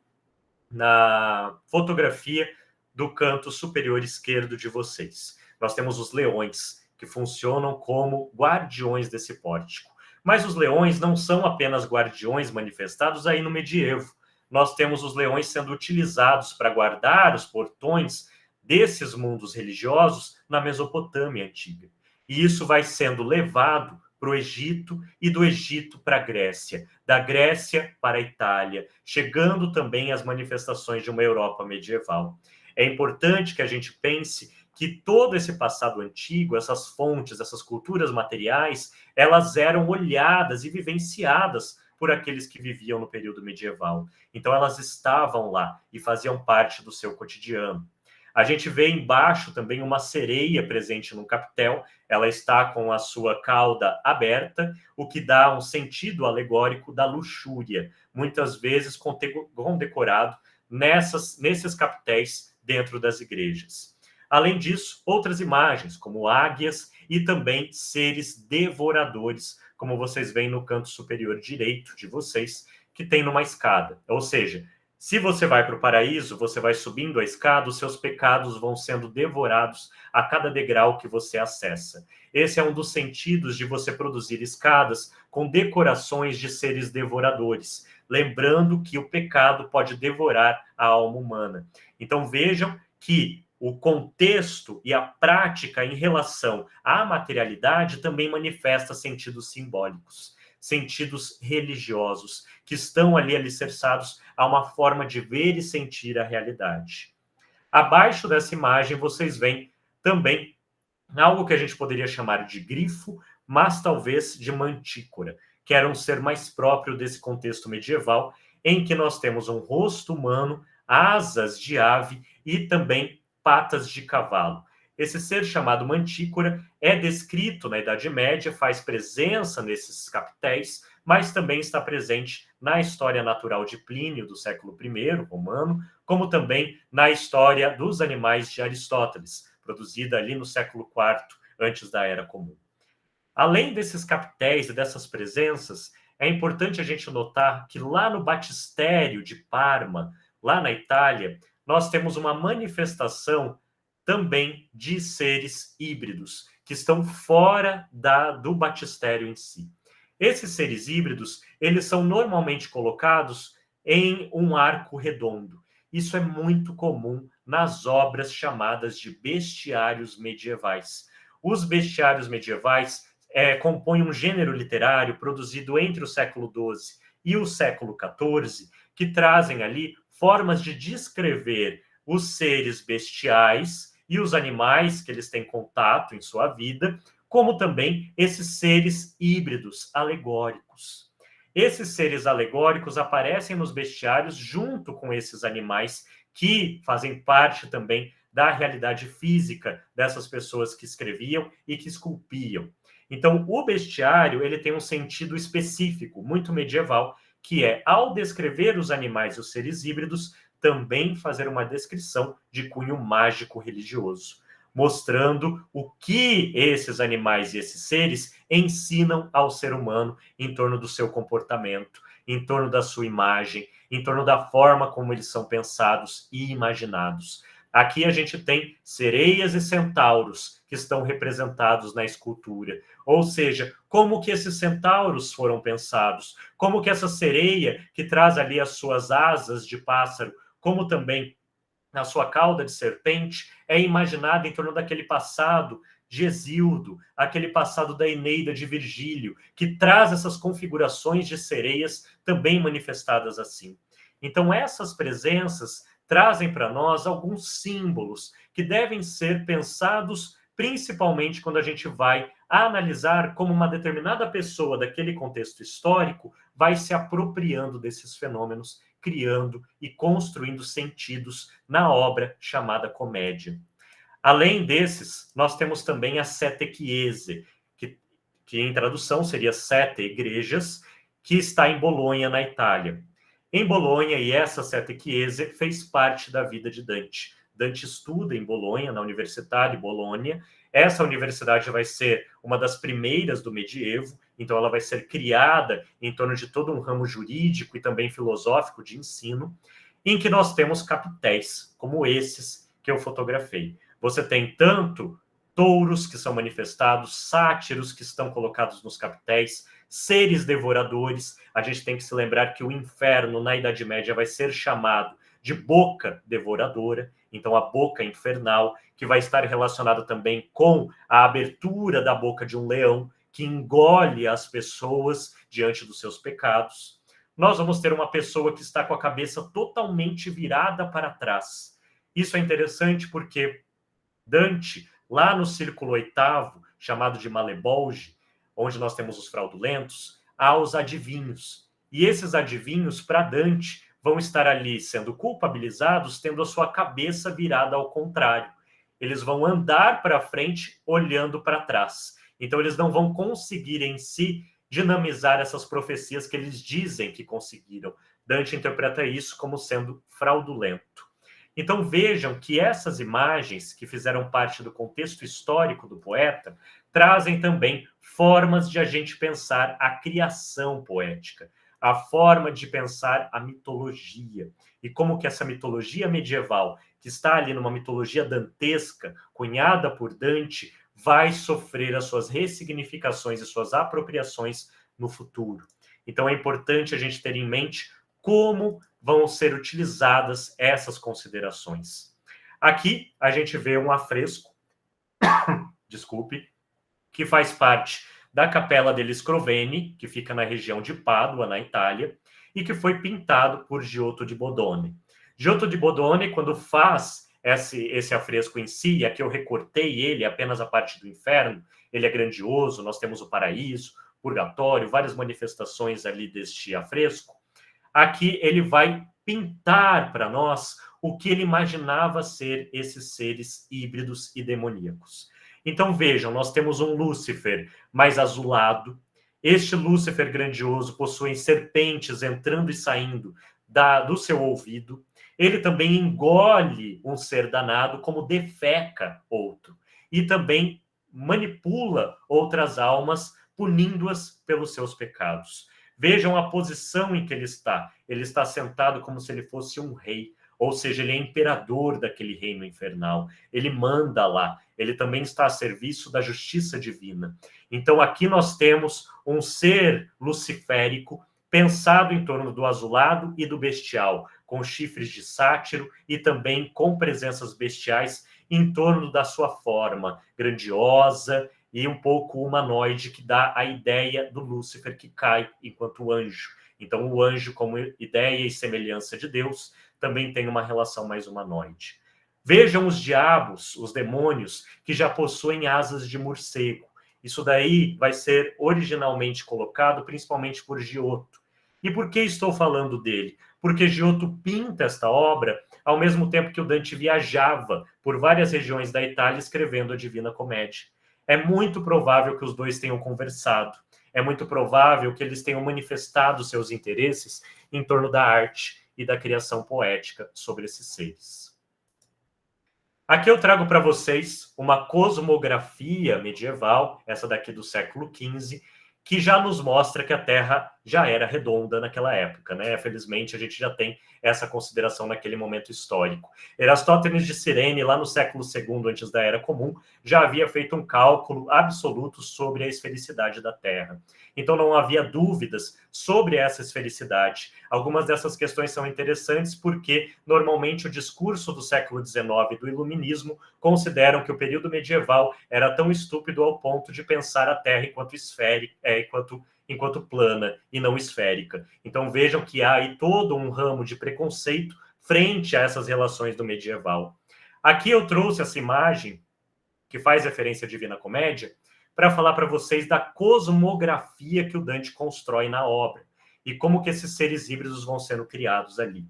S1: na fotografia do canto superior esquerdo de vocês. Nós temos os leões, que funcionam como guardiões desse pórtico. Mas os leões não são apenas guardiões manifestados aí no medievo. Nós temos os leões sendo utilizados para guardar os portões desses mundos religiosos na Mesopotâmia antiga. E isso vai sendo levado para o Egito e do Egito para a Grécia, da Grécia para a Itália, chegando também às manifestações de uma Europa medieval. É importante que a gente pense que todo esse passado antigo, essas fontes, essas culturas materiais, elas eram olhadas e vivenciadas por aqueles que viviam no período medieval. Então elas estavam lá e faziam parte do seu cotidiano. A gente vê embaixo também uma sereia presente no capitel. Ela está com a sua cauda aberta, o que dá um sentido alegórico da luxúria, muitas vezes condecorado nesses capitéis dentro das igrejas. Além disso, outras imagens, como águias e também seres devoradores, como vocês veem no canto superior direito de vocês, que tem numa escada. Ou seja, se você vai para o paraíso, você vai subindo a escada, os seus pecados vão sendo devorados a cada degrau que você acessa. Esse é um dos sentidos de você produzir escadas com decorações de seres devoradores, lembrando que o pecado pode devorar a alma humana. Então vejam que o contexto e a prática em relação à materialidade também manifesta sentidos simbólicos, sentidos religiosos, que estão ali alicerçados a uma forma de ver e sentir a realidade. Abaixo dessa imagem, vocês veem também algo que a gente poderia chamar de grifo, mas talvez de mantícora, que era um ser mais próprio desse contexto medieval, em que nós temos um rosto humano, asas de ave e também patas de cavalo. Esse ser chamado mantícora é descrito na Idade Média, faz presença nesses capitéis, mas também está presente na história natural de Plínio, do século I, romano, como também na história dos animais de Aristóteles, produzida ali no século IV, antes da Era Comum. Além desses capitéis e dessas presenças, é importante a gente notar que lá no Batistério de Parma, lá na Itália, nós temos uma manifestação também de seres híbridos, que estão fora do batistério em si. Esses seres híbridos, eles são normalmente colocados em um arco redondo. Isso é muito comum nas obras chamadas de bestiários medievais. Os bestiários medievais compõem um gênero literário produzido entre o século XII e o século XIV, que trazem ali formas de descrever os seres bestiais e os animais que eles têm contato em sua vida, como também esses seres híbridos, alegóricos. Esses seres alegóricos aparecem nos bestiários junto com esses animais que fazem parte também da realidade física dessas pessoas que escreviam e que esculpiam. Então, o bestiário ele tem um sentido específico, muito medieval, que é, ao descrever os animais e os seres híbridos, também fazer uma descrição de cunho mágico religioso, mostrando o que esses animais e esses seres ensinam ao ser humano em torno do seu comportamento, em torno da sua imagem, em torno da forma como eles são pensados e imaginados. Aqui a gente tem sereias e centauros que estão representados na escultura. Ou seja, como que esses centauros foram pensados, como que essa sereia que traz ali as suas asas de pássaro, como também a sua cauda de serpente, é imaginada em torno daquele passado de Hesíodo, aquele passado da Eneida de Virgílio, que traz essas configurações de sereias também manifestadas assim. Então essas presenças trazem para nós alguns símbolos que devem ser pensados principalmente quando a gente vai analisar como uma determinada pessoa daquele contexto histórico vai se apropriando desses fenômenos, criando e construindo sentidos na obra chamada comédia. Além desses, nós temos também a Sete Chiese, que em tradução seria Sete Igrejas, que está em Bolonha, na Itália. Em Bolonha, e essa Sete Chiese fez parte da vida de Dante. Dante estuda em Bolonha, na Universidade de Bolonha. Essa universidade vai ser uma das primeiras do medievo, então ela vai ser criada em torno de todo um ramo jurídico e também filosófico de ensino, em que nós temos capitéis, como esses que eu fotografei. Você tem tanto touros que são manifestados, sátiros que estão colocados nos capitéis, seres devoradores. A gente tem que se lembrar que o inferno, na Idade Média, vai ser chamado de boca devoradora, então a boca infernal, que vai estar relacionada também com a abertura da boca de um leão, que engole as pessoas diante dos seus pecados. Nós vamos ter uma pessoa que está com a cabeça totalmente virada para trás. Isso é interessante porque Dante, lá no círculo oitavo, chamado de Malebolge, onde nós temos os fraudulentos, há os adivinhos. E esses adivinhos, para Dante, vão estar ali sendo culpabilizados, tendo a sua cabeça virada ao contrário. Eles vão andar para frente, olhando para trás. Então, eles não vão conseguir em si dinamizar essas profecias que eles dizem que conseguiram. Dante interpreta isso como sendo fraudulento. Então vejam que essas imagens, que fizeram parte do contexto histórico do poeta, trazem também formas de a gente pensar a criação poética, a forma de pensar a mitologia, e como que essa mitologia medieval, que está ali numa mitologia dantesca, cunhada por Dante, vai sofrer as suas ressignificações e suas apropriações no futuro. Então é importante a gente ter em mente como vão ser utilizadas essas considerações. Aqui a gente vê um afresco, desculpe, que faz parte da Capela degli Scroveni, que fica na região de Pádua, na Itália, e que foi pintado por Giotto di Bodone. Giotto di Bodone, quando faz esse afresco em si, aqui eu recortei ele, apenas a parte do inferno, ele é grandioso, nós temos o paraíso, purgatório, várias manifestações ali deste afresco. Aqui ele vai pintar para nós o que ele imaginava ser esses seres híbridos e demoníacos. Então vejam, nós temos um Lúcifer mais azulado. Este Lúcifer grandioso possui serpentes entrando e saindo do seu ouvido. Ele também engole um ser danado, como defeca outro. E também manipula outras almas, punindo-as pelos seus pecados. Vejam a posição em que ele está. Ele está sentado como se ele fosse um rei, ou seja, ele é imperador daquele reino infernal. Ele manda lá. Ele também está a serviço da justiça divina. Então aqui nós temos um ser luciférico pensado em torno do azulado e do bestial, com chifres de sátiro e também com presenças bestiais em torno da sua forma grandiosa e um pouco humanoide, que dá a ideia do Lúcifer que cai enquanto anjo. Então o anjo, como ideia e semelhança de Deus, também tem uma relação mais humanoide. Vejam os diabos, os demônios, que já possuem asas de morcego. Isso daí vai ser originalmente colocado principalmente por Giotto. E por que estou falando dele? Porque Giotto pinta esta obra ao mesmo tempo que o Dante viajava por várias regiões da Itália escrevendo a Divina Comédia. É muito provável que os dois tenham conversado. É muito provável que eles tenham manifestado seus interesses em torno da arte e da criação poética sobre esses seres. Aqui eu trago para vocês uma cosmografia medieval, essa daqui do século XV, que já nos mostra que a Terra já era redonda naquela época, né? Felizmente, a gente já tem essa consideração naquele momento histórico. Erastótenes de Cirene, lá no século II, antes da Era Comum, já havia feito um cálculo absoluto sobre a esfericidade da Terra. Então, não havia dúvidas sobre essa esfericidade. Algumas dessas questões são interessantes porque, normalmente, o discurso do século XIX do iluminismo consideram que o período medieval era tão estúpido ao ponto de pensar a Terra enquanto esférica, enquanto plana e não esférica. Então vejam que há aí todo um ramo de preconceito frente a essas relações do medieval. Aqui eu trouxe essa imagem, que faz referência à Divina Comédia, para falar para vocês da cosmografia que o Dante constrói na obra e como que esses seres híbridos vão sendo criados ali.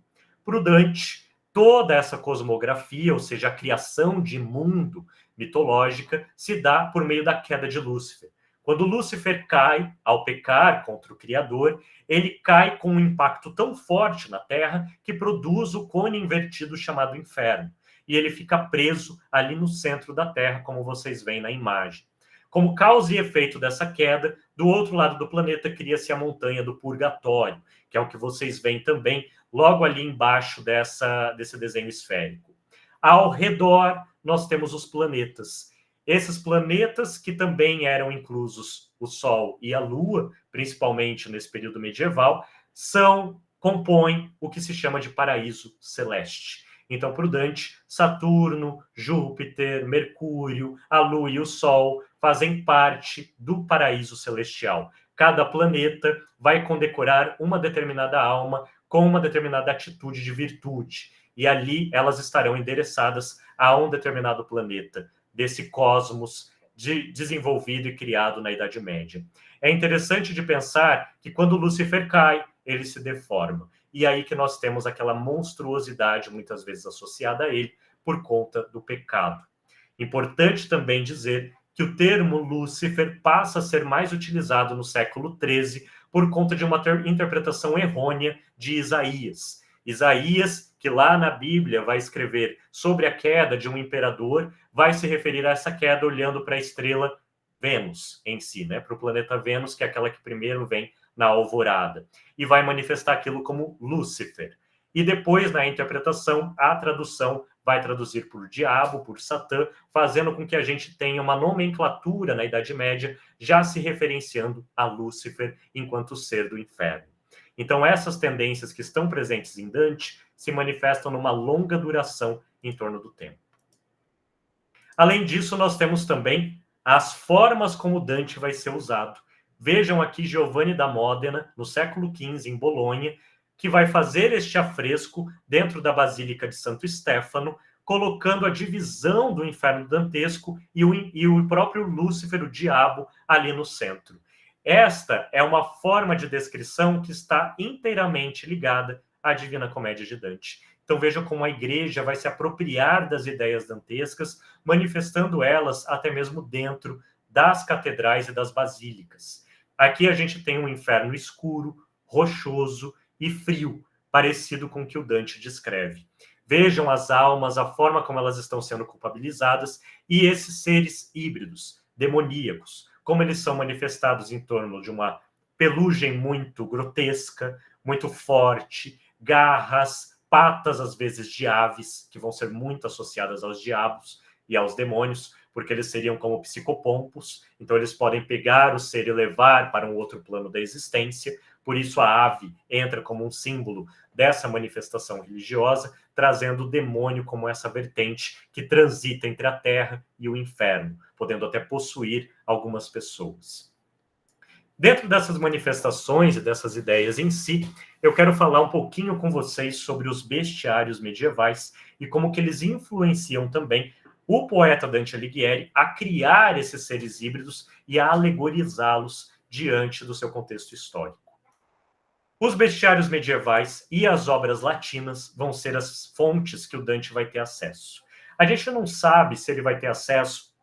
S1: Para o Dante, toda essa cosmografia, ou seja, a criação de mundo mitológica, se dá por meio da queda de Lúcifer. Quando Lúcifer cai, ao pecar contra o Criador, ele cai com um impacto tão forte na Terra que produz o cone invertido chamado inferno. E ele fica preso ali no centro da Terra, como vocês veem na imagem. Como causa e efeito dessa queda, do outro lado do planeta cria-se a montanha do Purgatório, que é o que vocês veem também logo ali embaixo desse desenho esférico. Ao redor, nós temos os planetas. Esses planetas, que também eram inclusos o Sol e a Lua, principalmente nesse período medieval, compõem o que se chama de paraíso celeste. Então, para o Dante, Saturno, Júpiter, Mercúrio, a Lua e o Sol fazem parte do paraíso celestial. Cada planeta vai condecorar uma determinada alma com uma determinada atitude de virtude. E ali elas estarão endereçadas a um determinado planeta desse cosmos desenvolvido e criado na Idade Média. É interessante de pensar que quando Lúcifer cai, ele se deforma. E aí que nós temos aquela monstruosidade, muitas vezes associada a ele, por conta do pecado. Importante também dizer que o termo Lúcifer passa a ser mais utilizado no século XIII por conta de uma interpretação errônea de Isaías. Isaías, que lá na Bíblia vai escrever sobre a queda de um imperador, vai se referir a essa queda olhando para a estrela Vênus em si, né? Para o planeta Vênus, que é aquela que primeiro vem na alvorada, e vai manifestar aquilo como Lúcifer. E depois, na interpretação, a tradução vai traduzir por diabo, por Satã, fazendo com que a gente tenha uma nomenclatura na Idade Média, já se referenciando a Lúcifer enquanto ser do inferno. Então, essas tendências que estão presentes em Dante se manifestam numa longa duração em torno do tempo. Além disso, nós temos também as formas como Dante vai ser usado. Vejam aqui Giovanni da Modena, no século XV, em Bolonha, que vai fazer este afresco dentro da Basílica de Santo Stefano, colocando a divisão do inferno dantesco e o próprio Lúcifer, o diabo, ali no centro. Esta é uma forma de descrição que está inteiramente ligada à Divina Comédia de Dante. Então vejam como a igreja vai se apropriar das ideias dantescas, manifestando elas até mesmo dentro das catedrais e das basílicas. Aqui a gente tem um inferno escuro, rochoso e frio, parecido com o que o Dante descreve. Vejam as almas, a forma como elas estão sendo culpabilizadas e esses seres híbridos, demoníacos, como eles são manifestados em torno de uma pelugem muito grotesca, muito forte, garras, patas, às vezes, de aves, que vão ser muito associadas aos diabos e aos demônios, porque eles seriam como psicopompos, então eles podem pegar o ser e levar para um outro plano da existência, por isso a ave entra como um símbolo dessa manifestação religiosa, trazendo o demônio como essa vertente que transita entre a terra e o inferno, podendo até possuir algumas pessoas. Dentro dessas manifestações e dessas ideias em si, eu quero falar um pouquinho com vocês sobre os bestiários medievais e como que eles influenciam também o poeta Dante Alighieri a criar esses seres híbridos e a alegorizá-los diante do seu contexto histórico. Os bestiários medievais e as obras latinas vão ser as fontes que o Dante vai ter acesso. A gente não sabe se ele vai ter acesso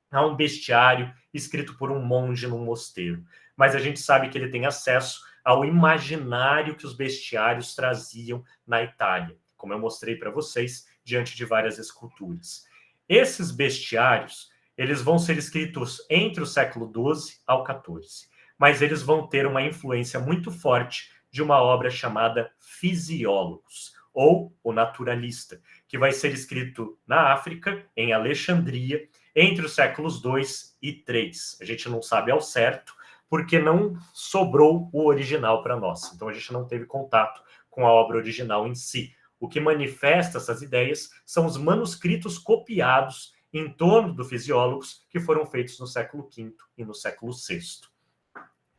S1: a um bestiário escrito por um monge num mosteiro, mas a gente sabe que ele tem acesso ao imaginário que os bestiários traziam na Itália, como eu mostrei para vocês diante de várias esculturas. Esses bestiários, eles vão ser escritos entre o século XII ao XIV, mas eles vão ter uma influência muito forte de uma obra chamada Fisiólogos, ou o Naturalista, que vai ser escrito na África, em Alexandria, entre os séculos II e III. A gente não sabe ao certo, porque não sobrou o original para nós. Então a gente não teve contato com a obra original em si. O que manifesta essas ideias são os manuscritos copiados em torno do Fisiólogos, que foram feitos no século V e no século VI.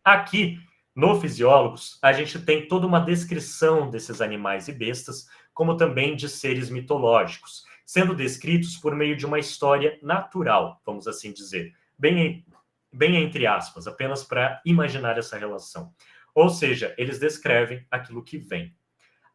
S1: Aqui No Fisiólogos, a gente tem toda uma descrição desses animais e bestas, como também de seres mitológicos, sendo descritos por meio de uma história natural, vamos assim dizer, bem entre aspas, apenas para imaginar essa relação. Ou seja, eles descrevem aquilo que vem.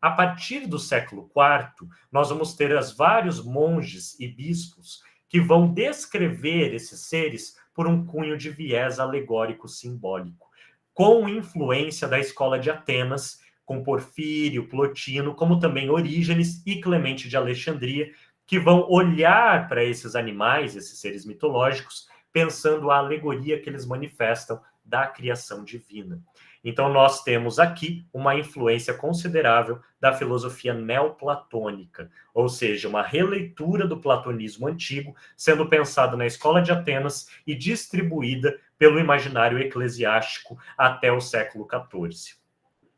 S1: A partir do século IV, nós vamos ter vários monges e bispos que vão descrever esses seres por um cunho de viés alegórico simbólico, com influência da escola de Atenas, com Porfírio, Plotino, como também Orígenes e Clemente de Alexandria, que vão olhar para esses animais, esses seres mitológicos, pensando a alegoria que eles manifestam da criação divina. Então, nós temos aqui uma influência considerável da filosofia neoplatônica, ou seja, uma releitura do platonismo antigo, sendo pensado na escola de Atenas e distribuída pelo imaginário eclesiástico até o século XIV.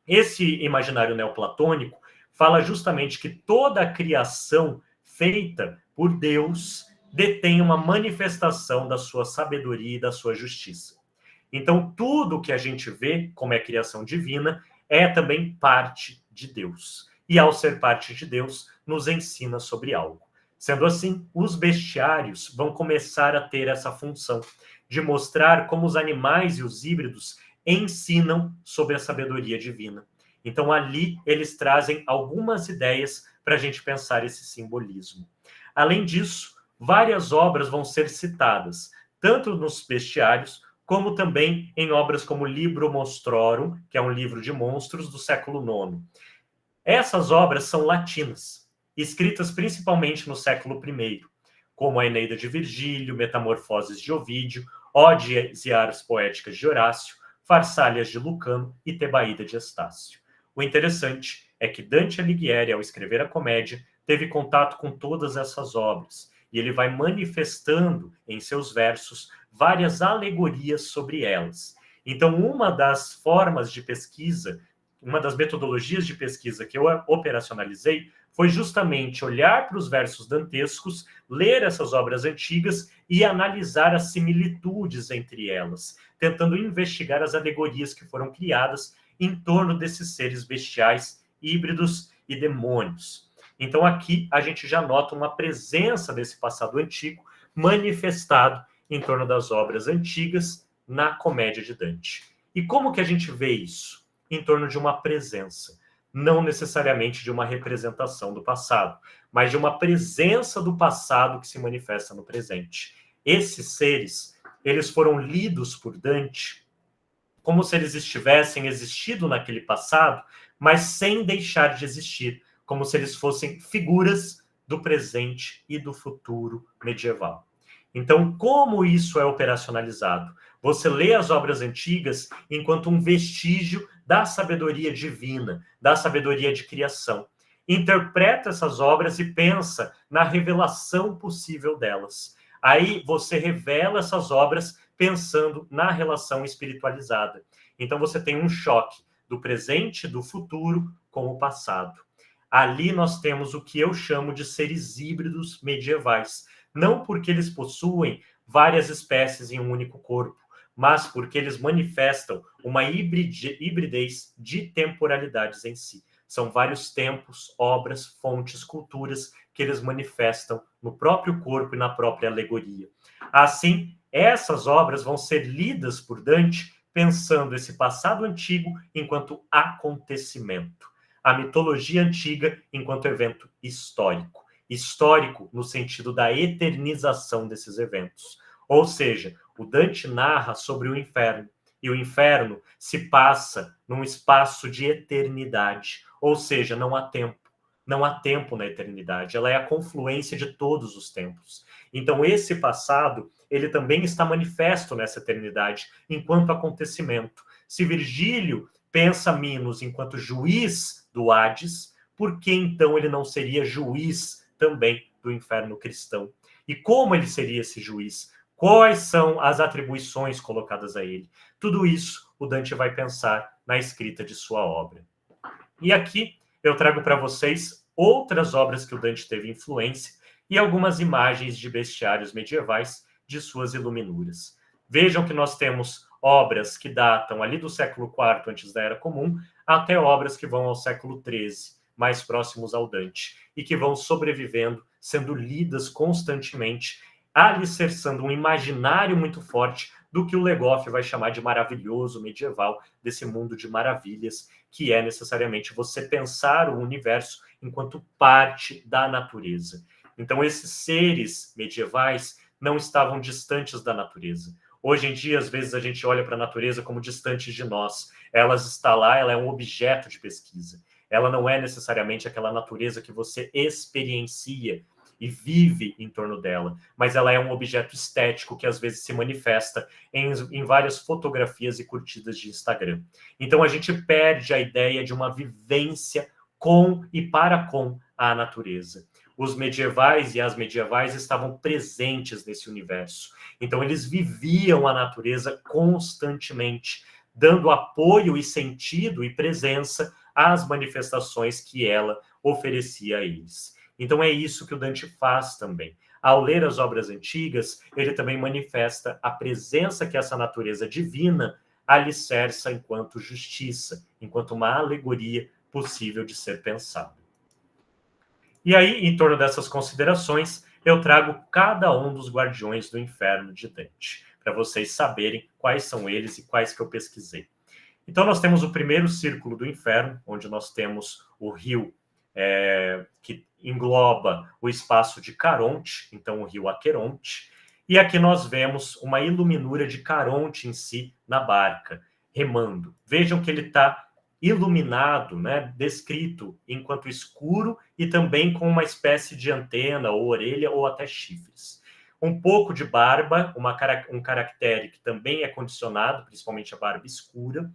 S1: Esse imaginário neoplatônico fala justamente que toda a criação feita por Deus detém uma manifestação da sua sabedoria e da sua justiça. Então, tudo que a gente vê como é criação divina é também parte de Deus. E ao ser parte de Deus, nos ensina sobre algo. Sendo assim, os bestiários vão começar a ter essa função de mostrar como os animais e os híbridos ensinam sobre a sabedoria divina. Então, ali, eles trazem algumas ideias para a gente pensar esse simbolismo. Além disso, várias obras vão ser citadas, tanto nos bestiários, como também em obras como Libro Monstrorum, que é um livro de monstros do século IX. Essas obras são latinas, escritas principalmente no século I, como a Eneida de Virgílio, Metamorfoses de Ovídio, Ódias e Aras Poéticas de Horácio, Farsálias de Lucano e Tebaída de Estácio. O interessante é que Dante Alighieri, ao escrever a comédia, teve contato com todas essas obras, e ele vai manifestando em seus versos várias alegorias sobre elas. Então, uma das formas de pesquisa, uma das metodologias de pesquisa que eu operacionalizei foi justamente olhar para os versos dantescos, ler essas obras antigas e analisar as similitudes entre elas, tentando investigar as alegorias que foram criadas em torno desses seres bestiais, híbridos e demônios. Então aqui a gente já nota uma presença desse passado antigo manifestado em torno das obras antigas na comédia de Dante. E como que a gente vê isso? Em torno de uma presença, não necessariamente de uma representação do passado, mas de uma presença do passado que se manifesta no presente. Esses seres, eles foram lidos por Dante como se eles estivessem existido naquele passado, mas sem deixar de existir, como se eles fossem figuras do presente e do futuro medieval. Então, como isso é operacionalizado? Você lê as obras antigas enquanto um vestígio da sabedoria divina, da sabedoria de criação. Interpreta essas obras e pensa na revelação possível delas. Aí você revela essas obras pensando na relação espiritualizada. Então você tem um choque do presente, do futuro com o passado. Ali nós temos o que eu chamo de seres híbridos medievais. Não porque eles possuem várias espécies em um único corpo, mas porque eles manifestam uma hibridez de temporalidades em si. São vários tempos, obras, fontes, culturas que eles manifestam no próprio corpo e na própria alegoria. Assim, essas obras vão ser lidas por Dante pensando esse passado antigo enquanto acontecimento, a mitologia antiga enquanto evento histórico. Histórico no sentido da eternização desses eventos. Ou seja, o Dante narra sobre o inferno, e o inferno se passa num espaço de eternidade, ou seja, não há tempo. Não há tempo na eternidade, ela é a confluência de todos os tempos. Então, esse passado, ele também está manifesto nessa eternidade, enquanto acontecimento. Se Virgílio pensa Minos enquanto juiz do Hades, por que então ele não seria juiz também do inferno cristão? E como ele seria esse juiz? Quais são as atribuições colocadas a ele? Tudo isso o Dante vai pensar na escrita de sua obra. E aqui eu trago para vocês outras obras que o Dante teve influência e algumas imagens de bestiários medievais de suas iluminuras. Vejam que nós temos obras que datam ali do século IV antes da Era Comum, até obras que vão ao século XIII, mais próximos ao Dante, e que vão sobrevivendo, sendo lidas constantemente, alicerçando um imaginário muito forte do que o Legoff vai chamar de maravilhoso medieval, desse mundo de maravilhas, que é necessariamente você pensar o universo enquanto parte da natureza. Então, esses seres medievais não estavam distantes da natureza. Hoje em dia, às vezes, a gente olha para a natureza como distante de nós. Ela está lá, ela é um objeto de pesquisa. Ela não é necessariamente aquela natureza que você experiencia e vive em torno dela, mas ela é um objeto estético que às vezes se manifesta em várias fotografias e curtidas de Instagram. Então a gente perde a ideia de uma vivência com e para com a natureza. Os medievais e as medievais estavam presentes nesse universo. Então eles viviam a natureza constantemente, dando apoio e sentido e presença às manifestações que ela oferecia a eles. Então é isso que o Dante faz também. Ao ler as obras antigas, ele também manifesta a presença que essa natureza divina alicerça enquanto justiça, enquanto uma alegoria possível de ser pensada. E aí, em torno dessas considerações, eu trago cada um dos guardiões do inferno de Dante, para vocês saberem quais são eles e quais que eu pesquisei. Então, nós temos o primeiro círculo do inferno, onde nós temos o rio que engloba o espaço de Caronte, então o rio Aqueronte, e aqui nós vemos uma iluminura de Caronte em si na barca, remando. Vejam que ele está iluminado, né, descrito enquanto escuro e também com uma espécie de antena ou orelha ou até chifres. Um pouco de barba, um caractere que também é condicionado, principalmente a barba escura,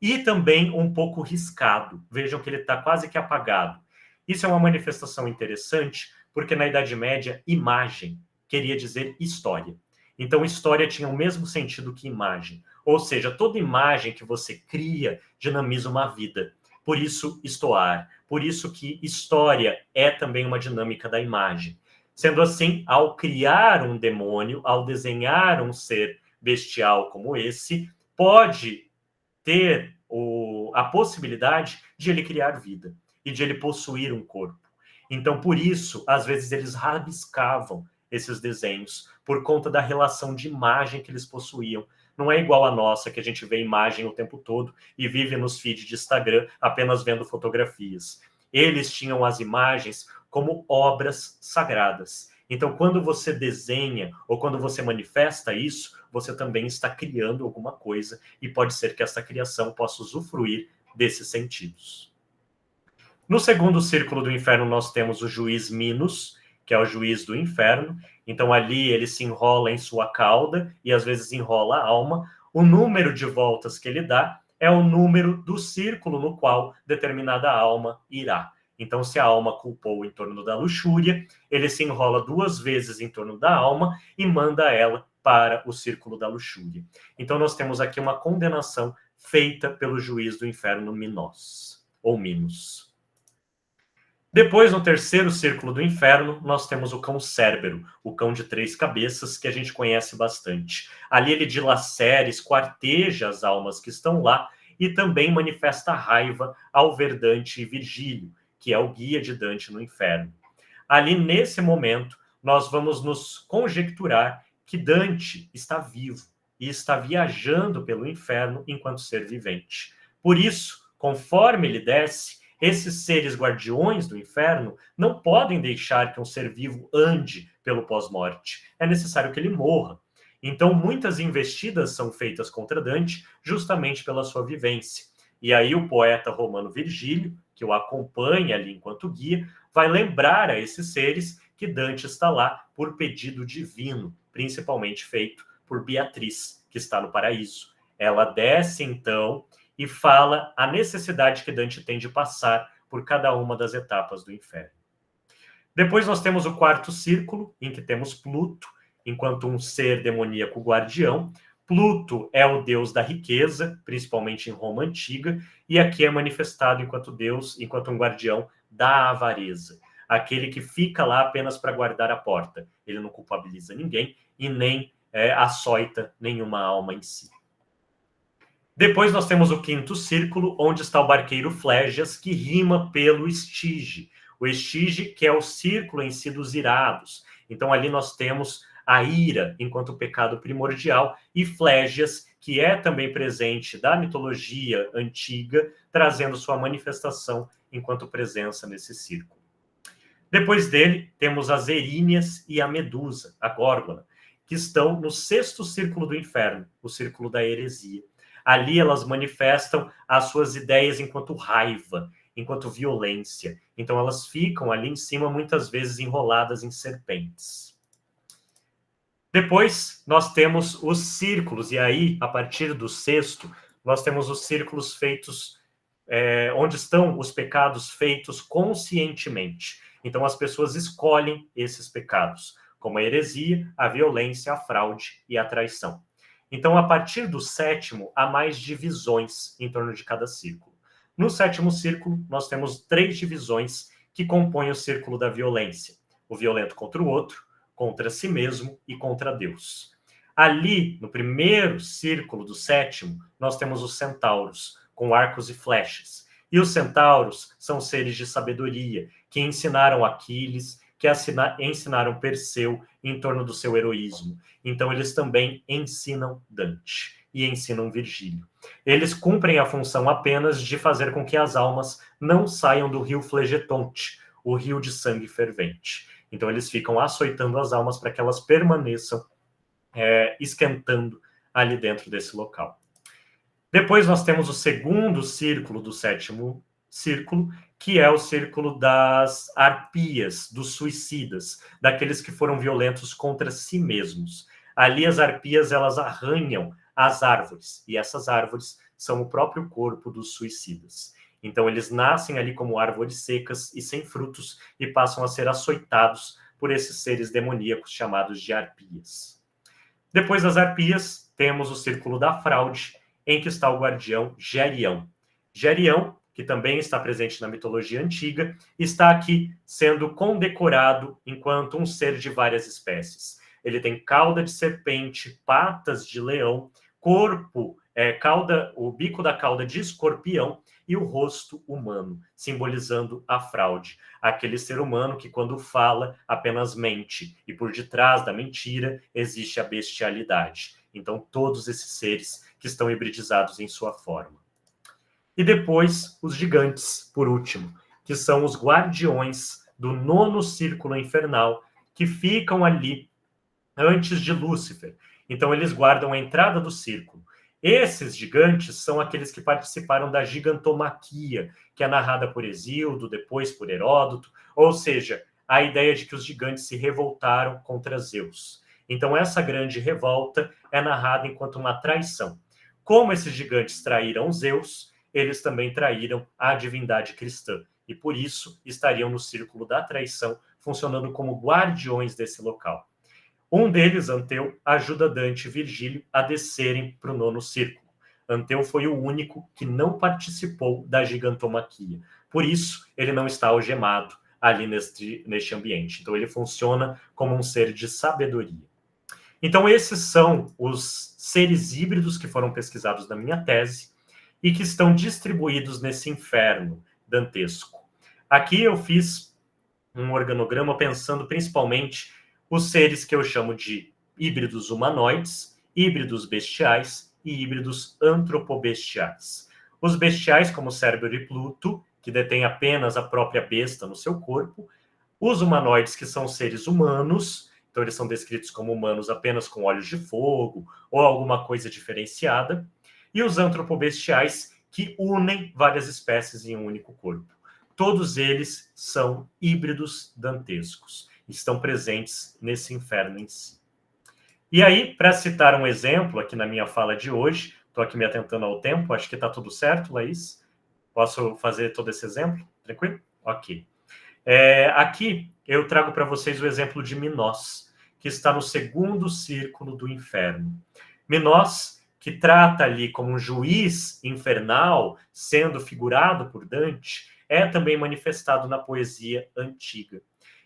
S1: e também um pouco riscado. Vejam que ele está quase que apagado. Isso é uma manifestação interessante, porque na Idade Média, imagem queria dizer história. Então, história tinha o mesmo sentido que imagem. Ou seja, toda imagem que você cria dinamiza uma vida. Por isso, estoar. Por isso que história é também uma dinâmica da imagem. Sendo assim, ao criar um demônio, ao desenhar um ser bestial como esse, pode ter a possibilidade de ele criar vida e de ele possuir um corpo. Então, por isso, às vezes eles rabiscavam esses desenhos por conta da relação de imagem que eles possuíam. Não é igual a nossa, que a gente vê imagem o tempo todo e vive nos feeds de Instagram apenas vendo fotografias. Eles tinham as imagens como obras sagradas. Então, quando você desenha ou quando você manifesta isso, você também está criando alguma coisa e pode ser que essa criação possa usufruir desses sentidos. No segundo círculo do inferno, nós temos o juiz Minos, que é o juiz do inferno. Então, ali ele se enrola em sua cauda e às vezes enrola a alma. O número de voltas que ele dá é o número do círculo no qual determinada alma irá. Então, se a alma culpou em torno da luxúria, ele se enrola 2 vezes em torno da alma e manda ela para o círculo da luxúria. Então, nós temos aqui uma condenação feita pelo juiz do inferno Minos, ou Minos. Depois, no terceiro círculo do inferno, nós temos o cão Cérbero, o cão de 3 cabeças, que a gente conhece bastante. Ali ele dilacera, esquarteja as almas que estão lá e também manifesta raiva ao ver Dante e Virgílio, que é o guia de Dante no inferno. Ali, nesse momento, nós vamos nos conjecturar que Dante está vivo e está viajando pelo inferno enquanto ser vivente. Por isso, conforme ele desce, esses seres guardiões do inferno não podem deixar que um ser vivo ande pelo pós-morte. É necessário que ele morra. Então, muitas investidas são feitas contra Dante justamente pela sua vivência. E aí o poeta romano Virgílio, que o acompanha ali enquanto guia, vai lembrar a esses seres que Dante está lá por pedido divino, principalmente feito por Beatriz, que está no paraíso. Ela desce, então, e fala a necessidade que Dante tem de passar por cada uma das etapas do inferno. Depois nós temos o quarto círculo, em que temos Pluto, enquanto um ser demoníaco guardião. Pluto é o deus da riqueza, principalmente em Roma antiga, e aqui é manifestado enquanto deus, enquanto um guardião da avareza. Aquele que fica lá apenas para guardar a porta. Ele não culpabiliza ninguém e nem açoita nenhuma alma em si. Depois nós temos o quinto círculo, onde está o barqueiro Flégias, que rima pelo estige. O estige, que é o círculo em si dos irados. Então ali nós temos a ira enquanto pecado primordial e Flégias, que é também presente da mitologia antiga, trazendo sua manifestação enquanto presença nesse círculo. Depois dele, temos as Eríneas e a Medusa, a Górgona, que estão no sexto círculo do inferno, o círculo da heresia. Ali elas manifestam as suas ideias enquanto raiva, enquanto violência. Então elas ficam ali em cima, muitas vezes enroladas em serpentes. Depois nós temos os círculos, e aí, a partir do sexto, nós temos os círculos feitos, onde estão os pecados feitos conscientemente. Então as pessoas escolhem esses pecados, como a heresia, a violência, a fraude e a traição. Então, a partir do sétimo, há mais divisões em torno de cada círculo. No sétimo círculo, nós temos 3 divisões que compõem o círculo da violência: o violento contra o outro, contra si mesmo e contra Deus. Ali, no primeiro círculo do sétimo, nós temos os centauros, com arcos e flechas. E os centauros são seres de sabedoria, que ensinaram Aquiles, que ensinaram Perseu em torno do seu heroísmo. Então eles também ensinam Dante e ensinam Virgílio. Eles cumprem a função apenas de fazer com que as almas não saiam do rio Flegetonte, o rio de sangue fervente. Então eles ficam açoitando as almas para que elas permaneçam esquentando ali dentro desse local. Depois nós temos o segundo círculo do sétimo círculo, que é o círculo das arpias, dos suicidas, daqueles que foram violentos contra si mesmos. Ali as arpias, elas arranham as árvores, e essas árvores são o próprio corpo dos suicidas. Então eles nascem ali como árvores secas e sem frutos e passam a ser açoitados por esses seres demoníacos chamados de arpias. Depois das arpias, temos o círculo da fraude, em que está o guardião Gerião. Gerião, que também está presente na mitologia antiga, está aqui sendo condecorado enquanto um ser de várias espécies. Ele tem cauda de serpente, patas de leão, corpo, o bico da cauda de escorpião e o rosto humano, simbolizando a fraude. Aquele ser humano que, quando fala, apenas mente, e por detrás da mentira existe a bestialidade. Então, todos esses seres que estão hibridizados em sua forma. E depois, os gigantes, por último, que são os guardiões do nono círculo infernal, que ficam ali antes de Lúcifer. Então, eles guardam a entrada do círculo. Esses gigantes são aqueles que participaram da gigantomaquia, que é narrada por Hesíodo, depois por Heródoto, ou seja, a ideia de que os gigantes se revoltaram contra Zeus. Então, essa grande revolta é narrada enquanto uma traição. Como esses gigantes traíram Zeus, eles também traíram a divindade cristã, e por isso estariam no círculo da traição, funcionando como guardiões desse local. Um deles, Anteu, ajuda Dante e Virgílio a descerem para o nono círculo. Anteu foi o único que não participou da gigantomaquia. Por isso, ele não está algemado ali neste ambiente. Então, ele funciona como um ser de sabedoria. Então, esses são os seres híbridos que foram pesquisados na minha tese e que estão distribuídos nesse inferno dantesco. Aqui eu fiz um organograma pensando principalmente os seres que eu chamo de híbridos humanoides, híbridos bestiais e híbridos antropobestiais. Os bestiais, como Cérbero e Pluto, que detêm apenas a própria besta no seu corpo. Os humanoides, que são seres humanos, então eles são descritos como humanos apenas com olhos de fogo ou alguma coisa diferenciada. E os antropobestiais, que unem várias espécies em um único corpo. Todos eles são híbridos dantescos. Estão presentes nesse inferno em si. E aí, para citar um exemplo aqui na minha fala de hoje, estou aqui me atentando ao tempo, acho que está tudo certo, Laís? Posso fazer todo esse exemplo? Tranquilo? Ok. Aqui eu trago para vocês o exemplo de Minós, que está no segundo círculo do inferno. Minós, que trata ali como um juiz infernal, sendo figurado por Dante, é também manifestado na poesia antiga.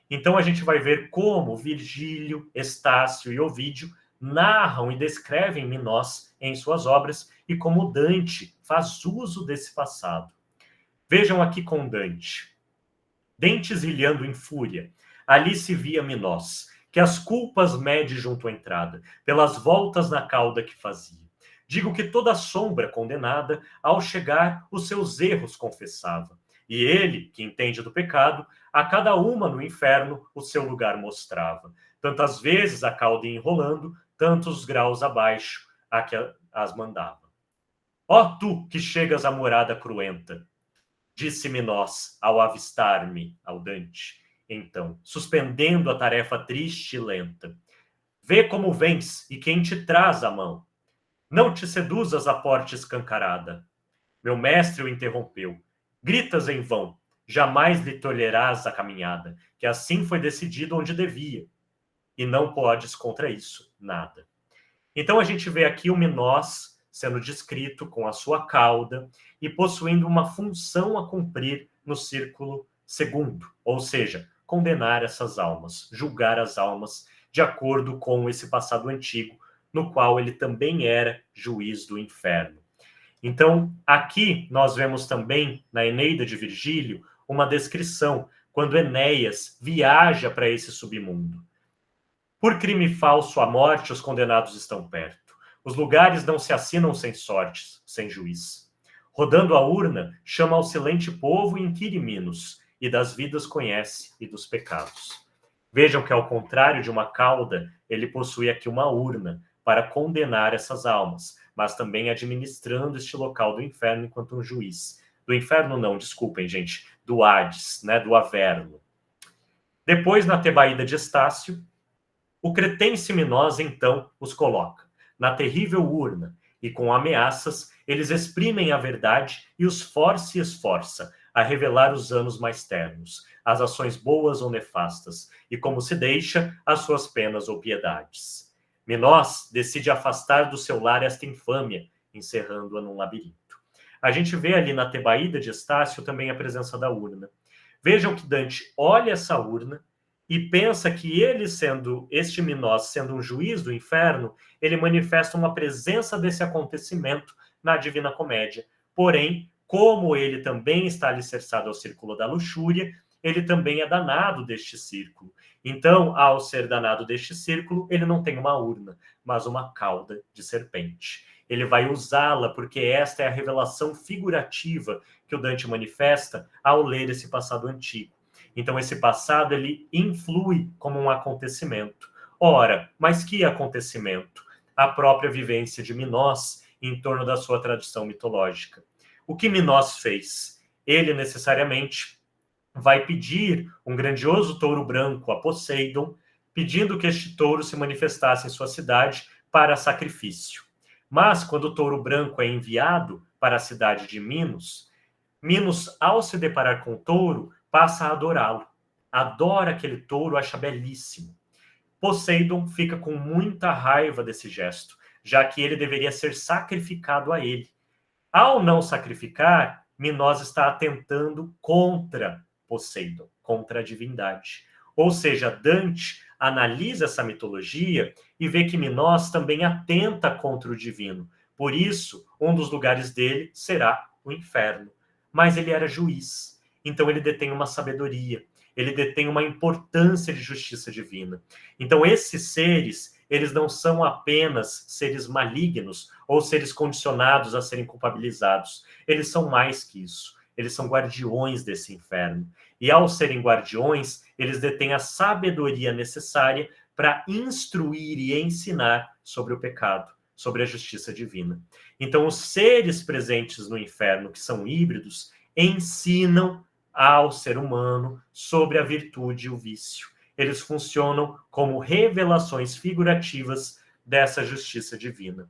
S1: Então a gente vai ver como Virgílio, Estácio e Ovídio narram e descrevem Minos em suas obras e como Dante faz uso desse passado. Vejam aqui com Dante. Dentes ilhando em fúria, ali se via Minos, que as culpas mede junto à entrada, pelas voltas na cauda que fazia. Digo que toda sombra condenada, ao chegar, os seus erros confessava. E ele, que entende do pecado, a cada uma no inferno o seu lugar mostrava. Tantas vezes a cauda enrolando, tantos graus abaixo a que as mandava. Ó tu que chegas à morada cruenta, disse-me nós ao avistar-me ao Dante. Então, suspendendo a tarefa triste e lenta, vê como vens e quem te traz a mão. Não te seduzas a porta escancarada. Meu mestre o interrompeu. Gritas em vão, jamais lhe tolherás a caminhada, que assim foi decidido onde devia, e não podes contra isso nada. Então a gente vê aqui o Minos sendo descrito com a sua cauda e possuindo uma função a cumprir no círculo segundo, ou seja, condenar essas almas, julgar as almas de acordo com esse passado antigo, no qual ele também era juiz do inferno. Então, aqui nós vemos também, na Eneida de Virgílio, uma descrição, quando Enéas viaja para esse submundo. Por crime falso à morte, os condenados estão perto. Os lugares não se assinam sem sortes, sem juiz. Rodando a urna, chama ao silente povo e inquire Minos, e das vidas conhece e dos pecados. Vejam que, ao contrário de uma cauda, ele possui aqui uma urna para condenar essas almas, mas também administrando este local do inferno enquanto um juiz. Do inferno não, desculpem, gente, do Hades, né, do Averno. Depois, na Tebaída de Estácio, o cretense Minos, então, os coloca na terrível urna, e com ameaças eles exprimem a verdade e os força e esforça a revelar os anos mais ternos, as ações boas ou nefastas, e como se deixa as suas penas ou piedades. Minos decide afastar do seu lar esta infâmia, encerrando-a num labirinto. A gente vê ali na Tebaída de Estácio também a presença da urna. Vejam que Dante olha essa urna e pensa que ele, sendo este Minos, sendo um juiz do inferno, ele manifesta uma presença desse acontecimento na Divina Comédia. Porém, como ele também está alicerçado ao círculo da luxúria, ele também é danado deste círculo. Então, ao ser danado deste círculo, ele não tem uma urna, mas uma cauda de serpente. Ele vai usá-la porque esta é a revelação figurativa que o Dante manifesta ao ler esse passado antigo. Então, esse passado, ele influi como um acontecimento. Ora, mas que acontecimento? A própria vivência de Minos em torno da sua tradição mitológica. O que Minos fez? Ele, necessariamente, vai pedir um grandioso touro branco a Poseidon, pedindo que este touro se manifestasse em sua cidade para sacrifício. Mas, quando o touro branco é enviado para a cidade de Minos, Minos, ao se deparar com o touro, passa a adorá-lo. Adora aquele touro, acha belíssimo. Poseidon fica com muita raiva desse gesto, já que ele deveria ser sacrificado a ele. Ao não sacrificar, Minos está atentando contra Poseidon, contra a divindade. Ou seja, Dante analisa essa mitologia e vê que Minos também atenta contra o divino. Por isso, um dos lugares dele será o inferno. Mas ele era juiz. Então ele detém uma sabedoria, ele detém uma importância de justiça divina. Então esses seres, eles não são apenas seres malignos ou seres condicionados a serem culpabilizados. Eles são mais que isso. Eles são guardiões desse inferno. E ao serem guardiões, eles detêm a sabedoria necessária para instruir e ensinar sobre o pecado, sobre a justiça divina. Então os seres presentes no inferno, que são híbridos, ensinam ao ser humano sobre a virtude e o vício. Eles funcionam como revelações figurativas dessa justiça divina.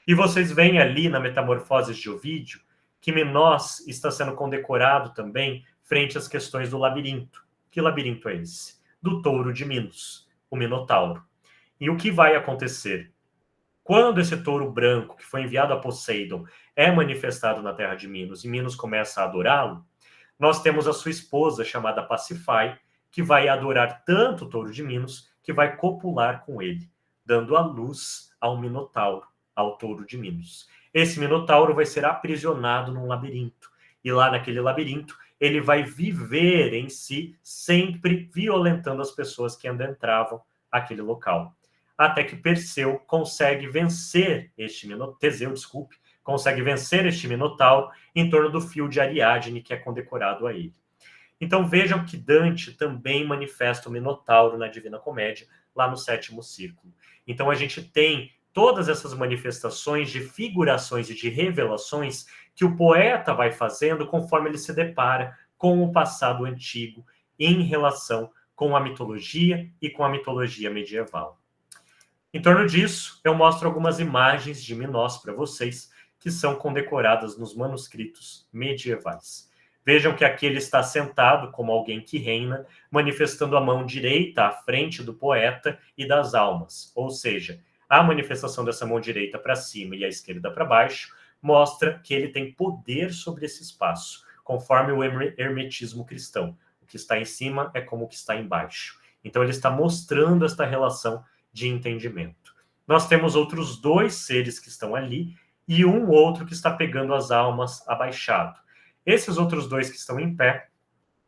S1: E vocês veem ali na Metamorfoses de Ovídio que Minos está sendo condecorado também frente às questões do labirinto. Que labirinto é esse? Do touro de Minos, o Minotauro. E o que vai acontecer? Quando esse touro branco, que foi enviado a Poseidon, é manifestado na terra de Minos e Minos começa a adorá-lo, nós temos a sua esposa, chamada Pasífae, que vai adorar tanto o touro de Minos, que vai copular com ele, dando a luz ao Minotauro, ao touro de Minos. Esse Minotauro vai ser aprisionado num labirinto. E lá naquele labirinto, ele vai viver em si, sempre violentando as pessoas que adentravam aquele local. Até que Perseu consegue vencer este Minotauro, Teseu, desculpe, consegue vencer este Minotauro em torno do fio de Ariadne, que é condecorado a ele. Então vejam que Dante também manifesta o Minotauro na Divina Comédia, lá no sétimo círculo. Então a gente tem todas essas manifestações de figurações e de revelações que o poeta vai fazendo conforme ele se depara com o passado antigo em relação com a mitologia e com a mitologia medieval. Em torno disso, eu mostro algumas imagens de Minos para vocês, que são condecoradas nos manuscritos medievais. Vejam que aqui ele está sentado como alguém que reina, manifestando a mão direita à frente do poeta e das almas. Ou seja, a manifestação dessa mão direita para cima e a esquerda para baixo mostra que ele tem poder sobre esse espaço, conforme o hermetismo cristão. O que está em cima é como o que está embaixo. Então ele está mostrando esta relação de entendimento. Nós temos outros dois seres que estão ali e um outro que está pegando as almas abaixado. Esses outros dois que estão em pé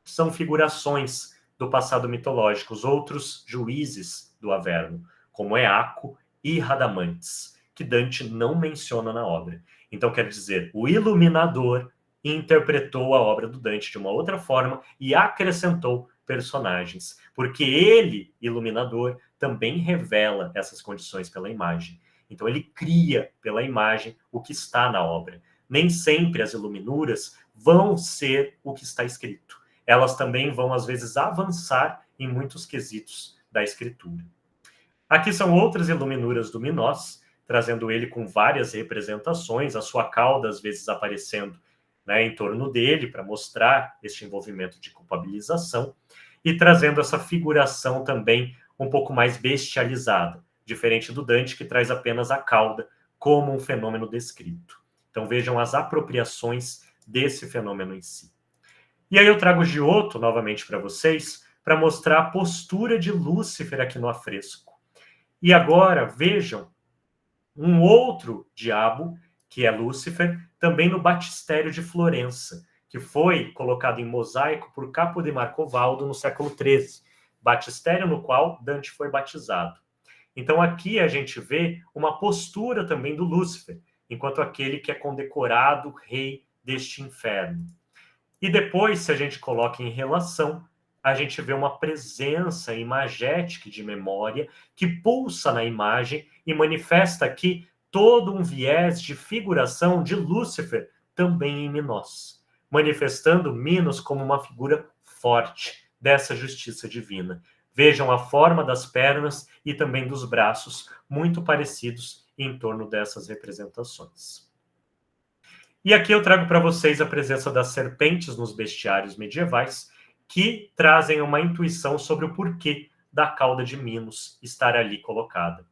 S1: são figurações do passado mitológico, os outros juízes do Averno, como Eaco e Radamantes, que Dante não menciona na obra. Então, quer dizer, o iluminador interpretou a obra do Dante de uma outra forma e acrescentou personagens, porque ele, iluminador, também revela essas condições pela imagem. Então ele cria pela imagem o que está na obra. Nem sempre as iluminuras vão ser o que está escrito. Elas também vão, às vezes, avançar em muitos quesitos da escritura. Aqui são outras iluminuras do Minos, trazendo ele com várias representações, a sua cauda, às vezes, aparecendo, né, em torno dele, para mostrar este envolvimento de culpabilização, e trazendo essa figuração também um pouco mais bestializada, diferente do Dante, que traz apenas a cauda como um fenômeno descrito. Então vejam as apropriações desse fenômeno em si. E aí eu trago Giotto novamente para vocês, para mostrar a postura de Lúcifer aqui no afresco. E agora vejam um outro diabo, que é Lúcifer, também no Batistério de Florença, que foi colocado em mosaico por Capo de Marcovaldo no século XIII, batistério no qual Dante foi batizado. Então aqui a gente vê uma postura também do Lúcifer, enquanto aquele que é condecorado rei deste inferno. E depois, se a gente coloca em relação, a gente vê uma presença imagética de memória que pulsa na imagem e manifesta aqui todo um viés de figuração de Lúcifer também em Minos, manifestando Minos como uma figura forte dessa justiça divina. Vejam a forma das pernas e também dos braços, muito parecidos em torno dessas representações. E aqui eu trago para vocês a presença das serpentes nos bestiários medievais, que trazem uma intuição sobre o porquê da cauda de Minos estar ali colocada.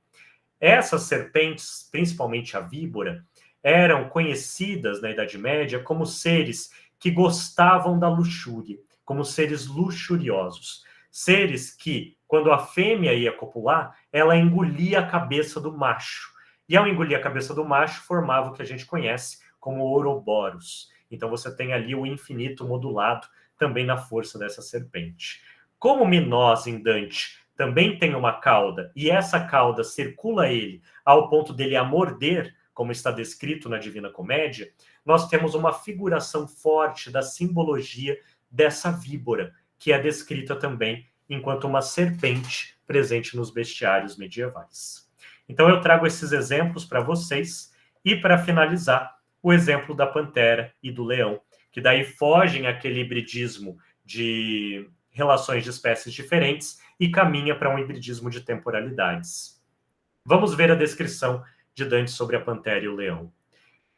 S1: Essas serpentes, principalmente a víbora, eram conhecidas na Idade Média como seres que gostavam da luxúria, como seres luxuriosos. Seres que, quando a fêmea ia copular, ela engolia a cabeça do macho. E ao engolir a cabeça do macho, formava o que a gente conhece como Ouroboros. Então você tem ali o infinito modulado também na força dessa serpente. Como Minos em Dante também tem uma cauda, e essa cauda circula ele ao ponto dele a morder, como está descrito na Divina Comédia, nós temos uma figuração forte da simbologia dessa víbora, que é descrita também enquanto uma serpente presente nos bestiários medievais. Então eu trago esses exemplos para vocês, e para finalizar, o exemplo da pantera e do leão, que daí fogem aquele hibridismo de relações de espécies diferentes e caminha para um hibridismo de temporalidades. Vamos ver a descrição de Dante sobre a pantera e o leão.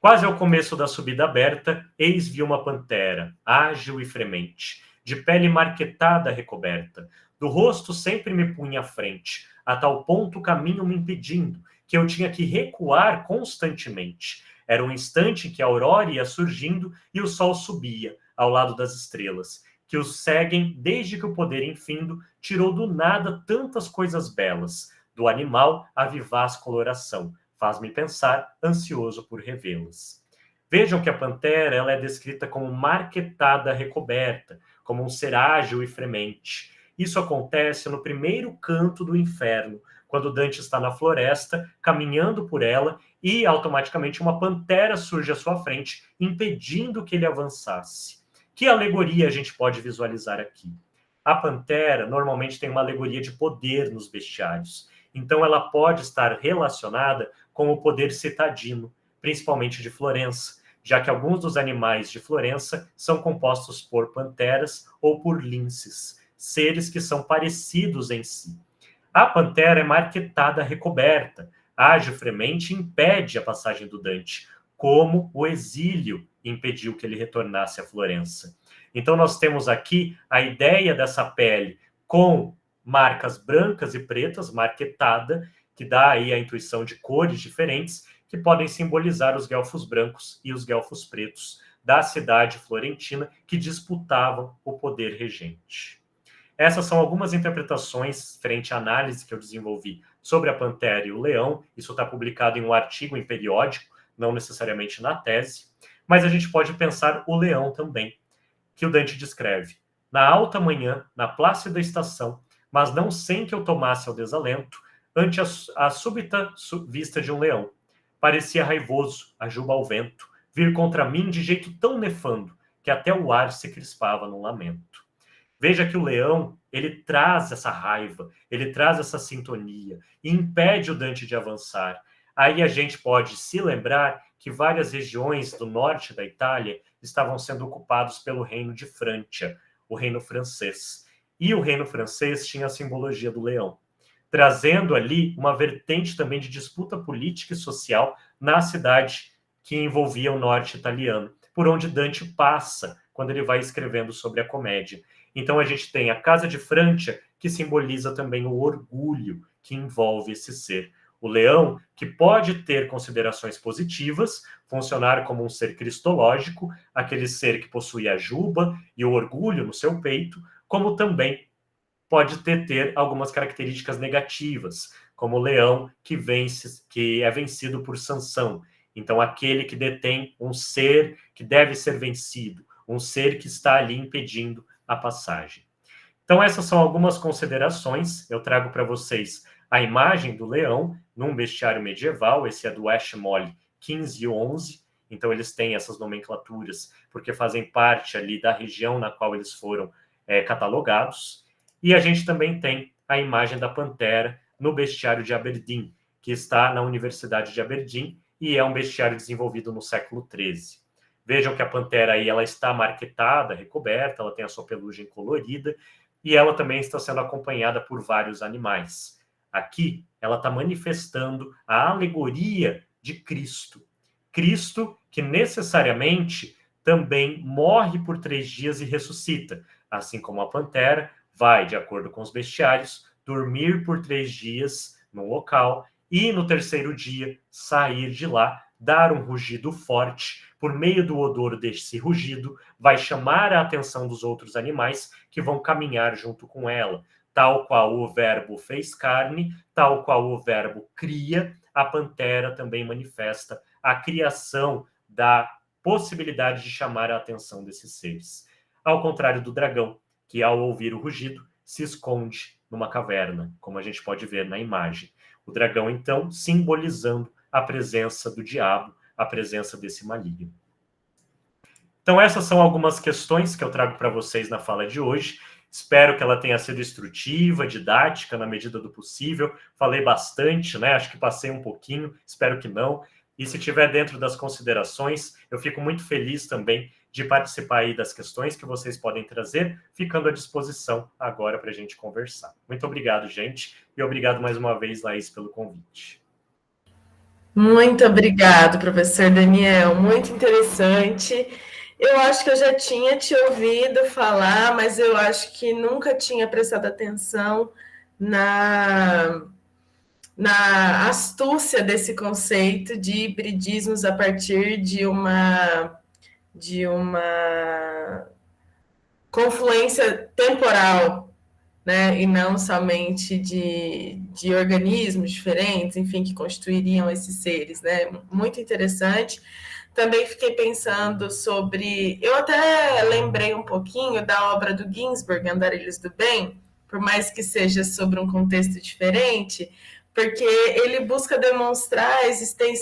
S1: Quase ao começo da subida aberta, eis vi uma pantera, ágil e fremente, de pele marquetada recoberta. Do rosto sempre me punha à frente, a tal ponto o caminho me impedindo, que eu tinha que recuar constantemente. Era um instante em que a aurora ia surgindo e o sol subia, ao lado das estrelas, que os seguem desde que o poder infindo tirou do nada tantas coisas belas, do animal a vivaz coloração. Faz-me pensar, ansioso por revê-las. Vejam que a pantera ela é descrita como marquetada recoberta, como um ser ágil e fremente. Isso acontece no primeiro canto do inferno, quando Dante está na floresta, caminhando por ela, e automaticamente uma pantera surge à sua frente, impedindo que ele avançasse. Que alegoria a gente pode visualizar aqui? A pantera normalmente tem uma alegoria de poder nos bestiários. Então ela pode estar relacionada com o poder citadino, principalmente de Florença, já que alguns dos animais de Florença são compostos por panteras ou por linces, seres que são parecidos em si. A pantera é marquetada recoberta, ágil fremente impede a passagem do Dante, como o exílio impediu que ele retornasse a Florença. Então nós temos aqui a ideia dessa pele com marcas brancas e pretas, marquetada, que dá aí a intuição de cores diferentes, que podem simbolizar os guelfos brancos e os guelfos pretos da cidade florentina que disputavam o poder regente. Essas são algumas interpretações frente à análise que eu desenvolvi sobre a pantera e o leão. Isso está publicado em um artigo em periódico, não necessariamente na tese, mas a gente pode pensar o leão também, que o Dante descreve. Na alta manhã, na plácida estação, mas não sem que eu tomasse ao desalento, ante a súbita vista de um leão. Parecia raivoso, a juba ao vento, vir contra mim de jeito tão nefando, que até o ar se crispava num lamento. Veja que o leão, ele traz essa raiva, ele traz essa sintonia e impede o Dante de avançar. Aí a gente pode se lembrar que várias regiões do norte da Itália estavam sendo ocupados pelo reino de Francia, o reino francês. E o reino francês tinha a simbologia do leão, trazendo ali uma vertente também de disputa política e social na cidade que envolvia o norte italiano, por onde Dante passa quando ele vai escrevendo sobre a comédia. Então a gente tem a Casa de Francia, que simboliza também o orgulho que envolve esse ser. O leão, que pode ter considerações positivas, funcionar como um ser cristológico, aquele ser que possui a juba e o orgulho no seu peito, como também pode ter algumas características negativas, como o leão que vence, que é vencido por Sansão. Então, aquele que detém um ser que deve ser vencido, um ser que está ali impedindo a passagem. Então, essas são algumas considerações. Eu trago para vocês a imagem do leão num bestiário medieval. Esse é do Ashmole 1511. Então, eles têm essas nomenclaturas porque fazem parte ali da região na qual eles foram catalogados. E a gente também tem a imagem da pantera no bestiário de Aberdeen, que está na Universidade de Aberdeen e é um bestiário desenvolvido no século XIII. Vejam que a pantera aí ela está marquetada, recoberta, ela tem a sua pelugem colorida e ela também está sendo acompanhada por vários animais. Aqui, ela está manifestando a alegoria de Cristo. Cristo que necessariamente também morre por 3 dias e ressuscita, assim como a pantera vai, de acordo com os bestiários, dormir por 3 dias no local e no 3º dia sair de lá, dar um rugido forte. Por meio do odor desse rugido, vai chamar a atenção dos outros animais que vão caminhar junto com ela. Tal qual o verbo fez carne, tal qual o verbo cria, a pantera também manifesta a criação da possibilidade de chamar a atenção desses seres. Ao contrário do dragão, que ao ouvir o rugido se esconde numa caverna, como a gente pode ver na imagem. O dragão, então, simbolizando a presença do diabo, a presença desse maligno. Então, essas são algumas questões que eu trago para vocês na fala de hoje. Espero que ela tenha sido instrutiva, didática, na medida do possível. Falei bastante, né? Acho que passei um pouquinho, espero que não. E se tiver dentro das considerações, eu fico muito feliz também de participar aí das questões que vocês podem trazer, ficando à disposição agora para a gente conversar. Muito obrigado, gente, e obrigado mais uma vez, Laís, pelo convite.
S2: Muito obrigado, professor Daniel, muito interessante. Eu acho que eu já tinha te ouvido falar, mas eu acho que nunca tinha prestado atenção na astúcia desse conceito de hibridismos a partir de uma confluência temporal né, e não somente de organismos diferentes, enfim, que constituiriam esses seres, né? Muito interessante. Também fiquei pensando sobre. Eu até lembrei um pouquinho da obra do Ginsberg, Andarilhos do Bem, por mais que seja sobre um contexto diferente, porque ele busca demonstrar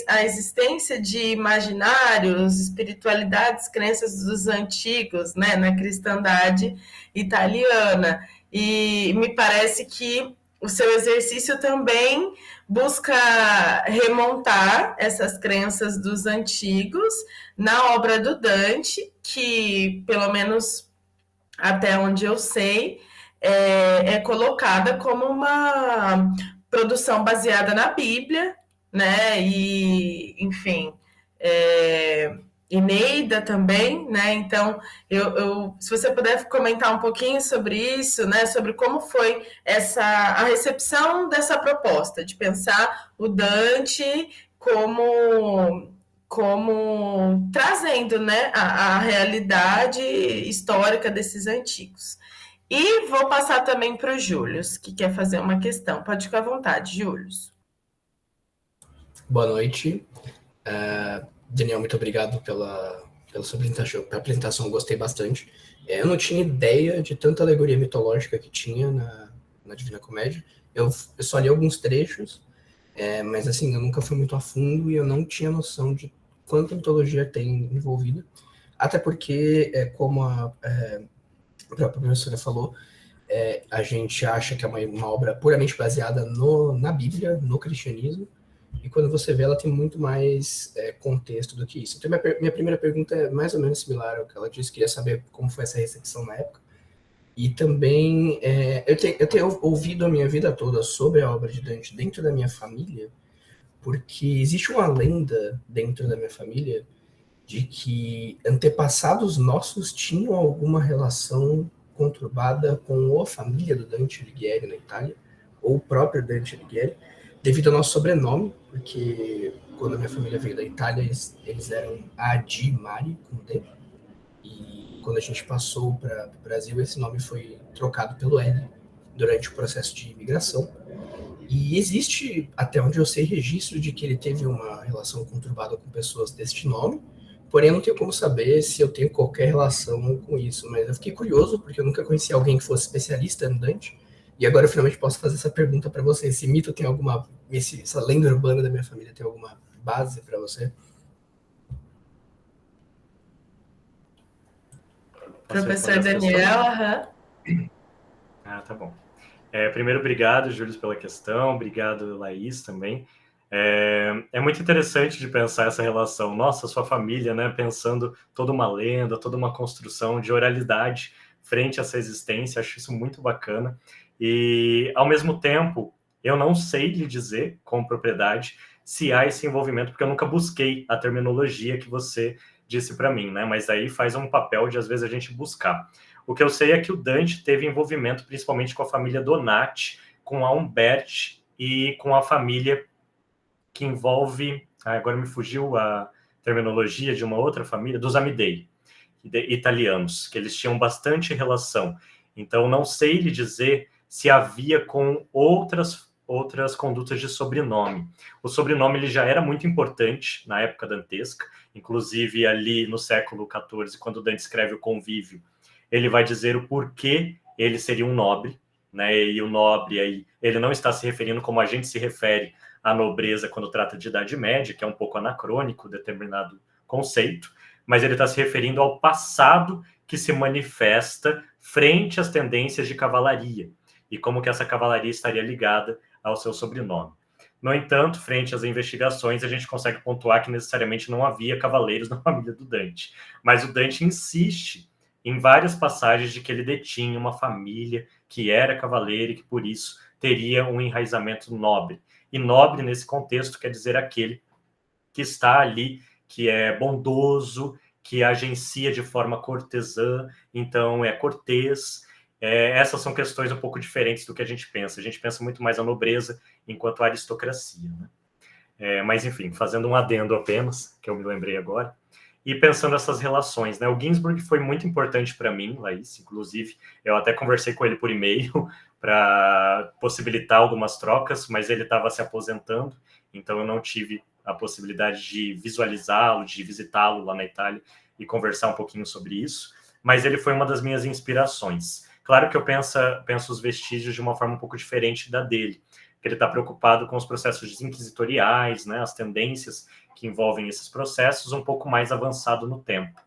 S2: a existência de imaginários, espiritualidades, crenças dos antigos, né, na cristandade italiana. E me parece que o seu exercício também busca remontar essas crenças dos antigos na obra do Dante, que, pelo menos até onde eu sei, é colocada como uma produção baseada na Bíblia, né? E, enfim, é, Eneida também, né? Então, se você puder comentar um pouquinho sobre isso, né? Sobre como foi a recepção dessa proposta, de pensar o Dante como trazendo, né, a realidade histórica desses antigos. E vou passar também para o Júlio, que quer fazer uma questão. Pode ficar à vontade, Júlio.
S3: Boa noite. Daniel, muito obrigado pela sua apresentação, gostei bastante. Eu não tinha ideia de tanta alegoria mitológica que tinha na Divina Comédia. Eu só li alguns trechos, mas assim, eu nunca fui muito a fundo e eu não tinha noção de quanta mitologia tem envolvida. Até porque, como a própria professora falou, a gente acha que é uma obra puramente baseada na Bíblia, no cristianismo, e quando você vê, ela tem muito mais contexto do que isso. Então, minha primeira pergunta é mais ou menos similar ao que ela disse, queria saber como foi essa recepção na época. E também, eu tenho ouvido a minha vida toda sobre a obra de Dante dentro da minha família, porque existe uma lenda dentro da minha família de que antepassados nossos tinham alguma relação conturbada com a família do Dante Alighieri na Itália, ou o próprio Dante Alighieri, devido ao nosso sobrenome, porque quando a minha família veio da Itália, eles eram Adi Mari, com D, e quando a gente passou para o Brasil, esse nome foi trocado pelo L durante o processo de imigração. E existe, até onde eu sei, registro de que ele teve uma relação conturbada com pessoas deste nome, porém eu não tenho como saber se eu tenho qualquer relação com isso, mas eu fiquei curioso, porque eu nunca conheci alguém que fosse especialista no Dante, e agora eu finalmente posso fazer essa pergunta para você. Esse mito tem essa lenda urbana da minha família tem alguma base para você?
S2: Professor Daniel,
S1: tá bom. Primeiro, obrigado, Júlio, pela questão, obrigado, Laís, também. É muito interessante de pensar essa relação, nossa, sua família, né, pensando toda uma lenda, toda uma construção de oralidade frente a essa existência, acho isso muito bacana. E, ao mesmo tempo, eu não sei lhe dizer com propriedade se há esse envolvimento, porque eu nunca busquei a terminologia que você disse para mim, né, mas aí faz um papel de, às vezes, a gente buscar. O que eu sei é que o Dante teve envolvimento principalmente com a família Donati, com a Umberti e com a família que envolve, agora me fugiu a terminologia de uma outra família, dos Amidei, italianos, que eles tinham bastante relação. Então, não sei lhe dizer se havia com outras condutas de sobrenome. O sobrenome ele já era muito importante na época dantesca, inclusive ali no século XIV, quando Dante escreve o Convívio, ele vai dizer o porquê ele seria um nobre, né? E o nobre aí, ele não está se referindo como a gente se refere à nobreza quando trata de Idade Média, que é um pouco anacrônico, determinado conceito, mas ele está se referindo ao passado que se manifesta frente às tendências de cavalaria e como que essa cavalaria estaria ligada ao seu sobrenome. No entanto, frente às investigações, a gente consegue pontuar que necessariamente não havia cavaleiros na família do Dante, mas o Dante insiste em várias passagens de que ele detinha uma família que era cavaleira e que, por isso, teria um enraizamento nobre. E nobre, nesse contexto, quer dizer aquele que está ali, que é bondoso, que agencia de forma cortesã, então é cortês. Essas são questões um pouco diferentes do que a gente pensa. A gente pensa muito mais a nobreza enquanto a aristocracia, né? Mas, enfim, fazendo um adendo apenas, que eu me lembrei agora, e pensando essas relações, né? O Ginsburg foi muito importante para mim, Laís, inclusive, eu até conversei com ele por e-mail para possibilitar algumas trocas, mas ele estava se aposentando, então eu não tive a possibilidade de visualizá-lo, de visitá-lo lá na Itália e conversar um pouquinho sobre isso, mas ele foi uma das minhas inspirações. Claro que eu penso os vestígios de uma forma um pouco diferente da dele, que ele está preocupado com os processos inquisitoriais, né, as tendências que envolvem esses processos, um pouco mais avançado no tempo.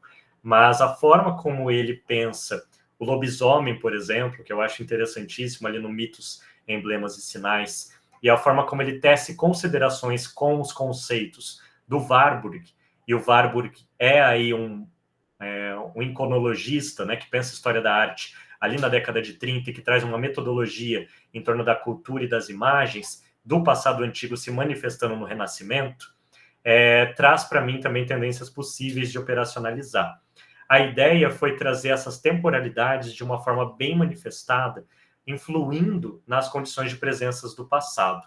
S1: Mas a forma como ele pensa o lobisomem, por exemplo, que eu acho interessantíssimo ali no Mitos, Emblemas e Sinais, e a forma como ele tece considerações com os conceitos do Warburg, e o Warburg é aí um iconologista, né, que pensa a história da arte ali na década de 30 e que traz uma metodologia em torno da cultura e das imagens do passado antigo se manifestando no Renascimento, traz para mim também tendências possíveis de operacionalizar. A ideia foi trazer essas temporalidades de uma forma bem manifestada, influindo nas condições de presenças do passado.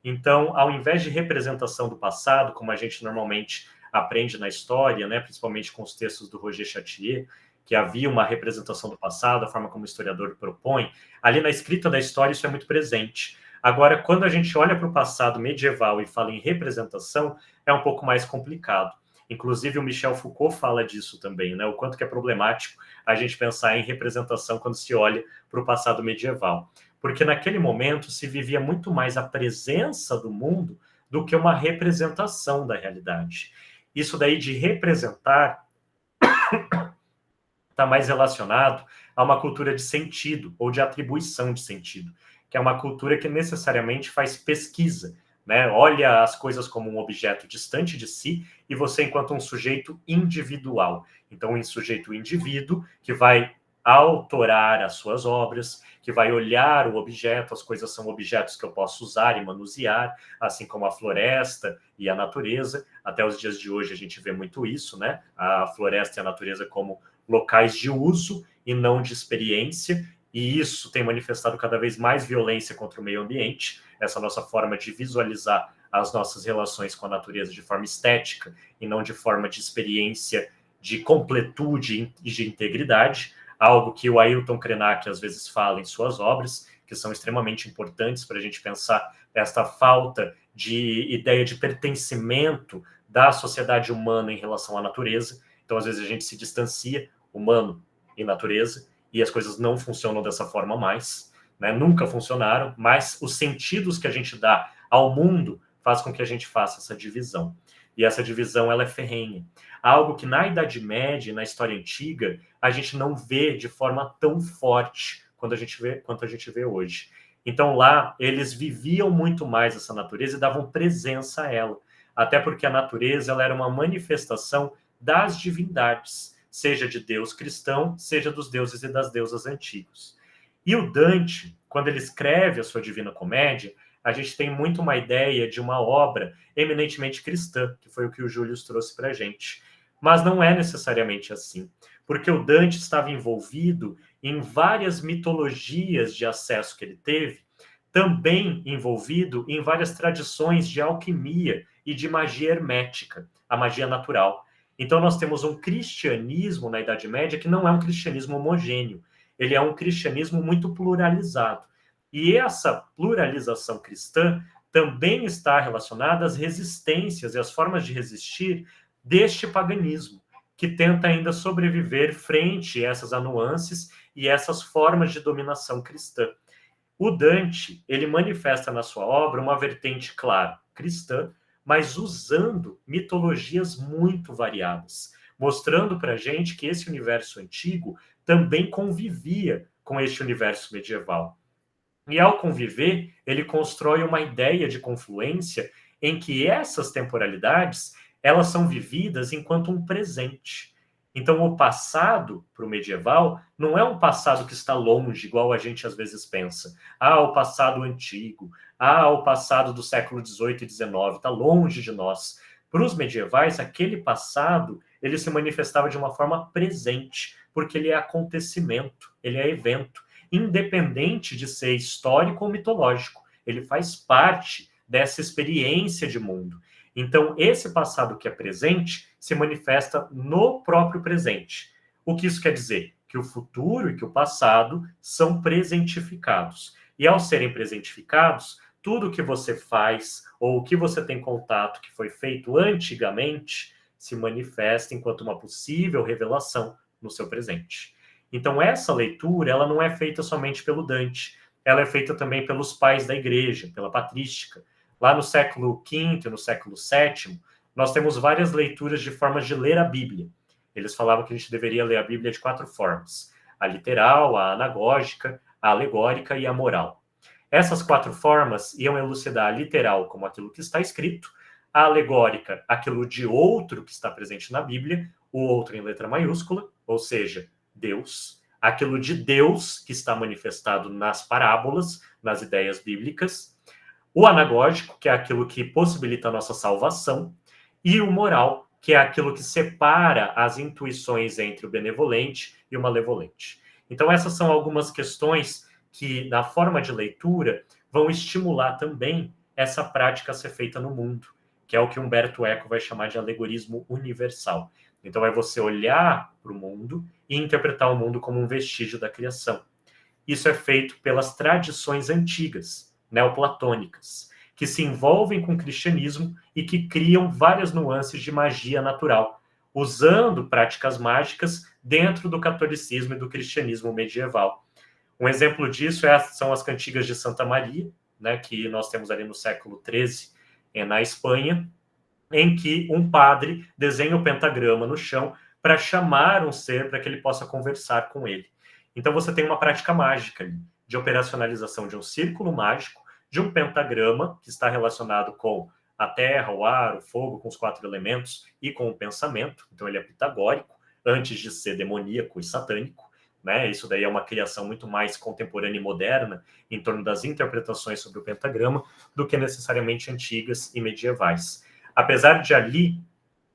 S1: Então, ao invés de representação do passado, como a gente normalmente aprende na história, né, principalmente com os textos do Roger Chartier, que havia uma representação do passado, a forma como o historiador propõe, ali na escrita da história isso é muito presente. Agora, quando a gente olha para o passado medieval e fala em representação, é um pouco mais complicado. Inclusive, o Michel Foucault fala disso também, né? O quanto que é problemático a gente pensar em representação quando se olha para o passado medieval. Porque naquele momento se vivia muito mais a presença do mundo do que uma representação da realidade. Isso daí de representar está mais relacionado a uma cultura de sentido ou de atribuição de sentido, que é uma cultura que necessariamente faz pesquisa, né? Olha as coisas como um objeto distante de si e você enquanto um sujeito individual. Então, um sujeito indivíduo que vai autorar as suas obras, que vai olhar o objeto, as coisas são objetos que eu posso usar e manusear, assim como a floresta e a natureza. Até os dias de hoje a gente vê muito isso, né? A floresta e a natureza como locais de uso e não de experiência, e isso tem manifestado cada vez mais violência contra o meio ambiente, essa nossa forma de visualizar as nossas relações com a natureza de forma estética e não de forma de experiência, de completude e de integridade, algo que o Ailton Krenak às vezes fala em suas obras, que são extremamente importantes para a gente pensar esta falta de ideia de pertencimento da sociedade humana em relação à natureza. Então, às vezes, a gente se distancia, humano e natureza, e as coisas não funcionam dessa forma mais, né? Nunca funcionaram, mas os sentidos que a gente dá ao mundo faz com que a gente faça essa divisão. E essa divisão, ela é ferrenha. Algo que na Idade Média, na história antiga, a gente não vê de forma tão forte quanto a gente vê hoje. Então, lá, eles viviam muito mais essa natureza e davam presença a ela. Até porque a natureza ela era uma manifestação das divindades, seja de Deus cristão, seja dos deuses e das deusas antigos. E o Dante, quando ele escreve a sua Divina Comédia, a gente tem muito uma ideia de uma obra eminentemente cristã, que foi o que o Júlio trouxe para a gente. Mas não é necessariamente assim, porque o Dante estava envolvido em várias mitologias de acesso que ele teve, também envolvido em várias tradições de alquimia e de magia hermética, a magia natural. Então, nós temos um cristianismo na Idade Média que não é um cristianismo homogêneo. Ele é um cristianismo muito pluralizado. E essa pluralização cristã também está relacionada às resistências e às formas de resistir deste paganismo, que tenta ainda sobreviver frente a essas nuances e essas formas de dominação cristã. O Dante, ele manifesta na sua obra uma vertente, claro, cristã, mas usando mitologias muito variadas, mostrando para a gente que esse universo antigo também convivia com este universo medieval. E ao conviver, ele constrói uma ideia de confluência em que essas temporalidades elas são vividas enquanto um presente. Então, o passado, para o medieval, não é um passado que está longe, igual a gente às vezes pensa. O passado antigo. O passado do século XVIII e XIX, está longe de nós. Para os medievais, aquele passado, ele se manifestava de uma forma presente, porque ele é acontecimento, ele é evento, independente de ser histórico ou mitológico. Ele faz parte dessa experiência de mundo. Então, esse passado que é presente se manifesta no próprio presente. O que isso quer dizer? Que o futuro e que o passado são presentificados. E ao serem presentificados, tudo que você faz ou o que você tem contato que foi feito antigamente se manifesta enquanto uma possível revelação no seu presente. Então, essa leitura ela não é feita somente pelo Dante, ela é feita também pelos pais da igreja, pela patrística. Lá no século V e no século VII, nós temos várias leituras de formas de ler a Bíblia. Eles falavam que a gente deveria ler a Bíblia de 4 formas: a literal, a anagógica, a alegórica e a moral. Essas 4 formas iam elucidar a literal como aquilo que está escrito, a alegórica, aquilo de outro que está presente na Bíblia, o outro em letra maiúscula, ou seja, Deus, aquilo de Deus que está manifestado nas parábolas, nas ideias bíblicas, o anagógico, que é aquilo que possibilita a nossa salvação, e o moral, que é aquilo que separa as intuições entre o benevolente e o malevolente. Então, essas são algumas questões que, na forma de leitura, vão estimular também essa prática a ser feita no mundo, que é o que Humberto Eco vai chamar de alegorismo universal. Então, é você olhar para o mundo e interpretar o mundo como um vestígio da criação. Isso é feito pelas tradições antigas, neoplatônicas, que se envolvem com o cristianismo e que criam várias nuances de magia natural, usando práticas mágicas dentro do catolicismo e do cristianismo medieval. Um exemplo disso são as cantigas de Santa Maria, né, que nós temos ali no século XIII, na Espanha, em que um padre desenha o pentagrama no chão para chamar um ser para que ele possa conversar com ele. Então você tem uma prática mágica ali, de operacionalização de um círculo mágico, de um pentagrama que está relacionado com a terra, o ar, o fogo, com os 4 elementos e com o pensamento. Então ele é pitagórico, antes de ser demoníaco e satânico, né? Isso daí é uma criação muito mais contemporânea e moderna em torno das interpretações sobre o pentagrama do que necessariamente antigas e medievais. Apesar de ali,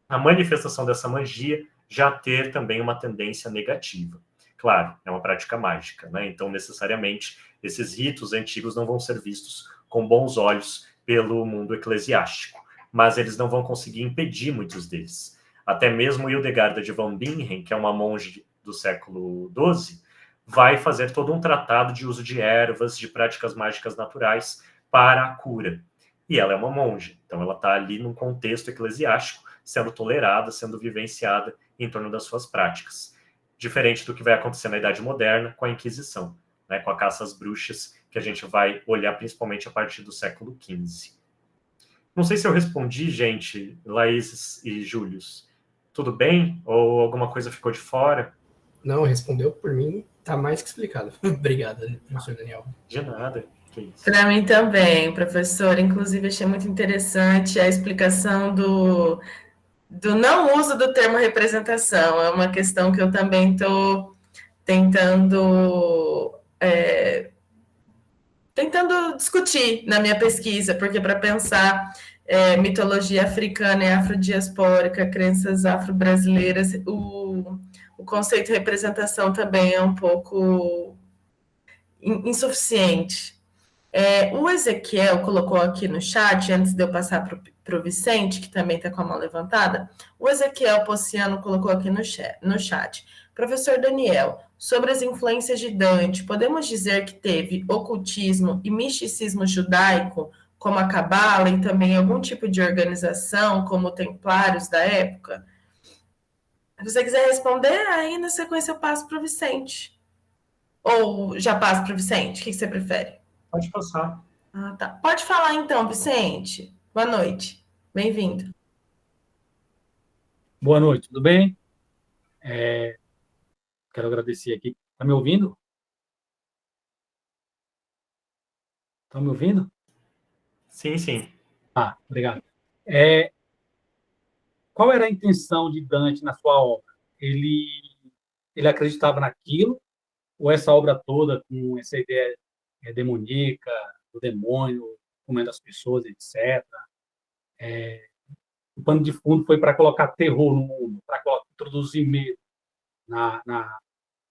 S1: a manifestação dessa magia já ter também uma tendência negativa. Claro, é uma prática mágica, né? Então, necessariamente, esses ritos antigos não vão ser vistos com bons olhos pelo mundo eclesiástico, mas eles não vão conseguir impedir muitos deles. Até mesmo Hildegarda de Van Bingen, que é uma monge do século XII, vai fazer todo um tratado de uso de ervas, de práticas mágicas naturais para a cura. E ela é uma monge, então ela está ali num contexto eclesiástico, sendo tolerada, sendo vivenciada em torno das suas práticas. Diferente do que vai acontecer na Idade Moderna com a Inquisição, né, com a caça às bruxas, que a gente vai olhar principalmente a partir do século XV. Não sei se eu respondi, gente, Laís e Július. Tudo bem? Ou alguma coisa ficou de fora?
S3: Não, respondeu por mim, tá mais que explicado. Obrigado, professor Daniel.
S1: De nada.
S2: Para mim também, professor. Inclusive, achei muito interessante a explicação do não uso do termo representação. É uma questão que eu também estou tentando discutir na minha pesquisa, porque para pensar mitologia africana e afrodiaspórica, crenças afro-brasileiras, o conceito de representação também é um pouco insuficiente. O Ezequiel colocou aqui no chat, antes de eu passar para o Vicente, que também está com a mão levantada, o Ezequiel Possiano colocou aqui no chat. Professor Daniel, sobre as influências de Dante, podemos dizer que teve ocultismo e misticismo judaico, como a Cabala, e também algum tipo de organização, como templários da época? Se você quiser responder, aí na sequência eu passo para o Vicente. Ou já passo para o Vicente? O que você prefere?
S1: Pode passar.
S2: Ah, tá. Pode falar então, Vicente. Boa noite. Bem-vindo.
S4: Boa noite, tudo bem? Quero agradecer aqui. Está me ouvindo? Estão me ouvindo?
S1: Sim, sim.
S4: Obrigado. Qual era a intenção de Dante na sua obra? Ele acreditava naquilo? Ou essa obra toda, com essa ideia demoníaca, do demônio, comendo as pessoas, etc., o pano de fundo foi para colocar terror no mundo, para introduzir medo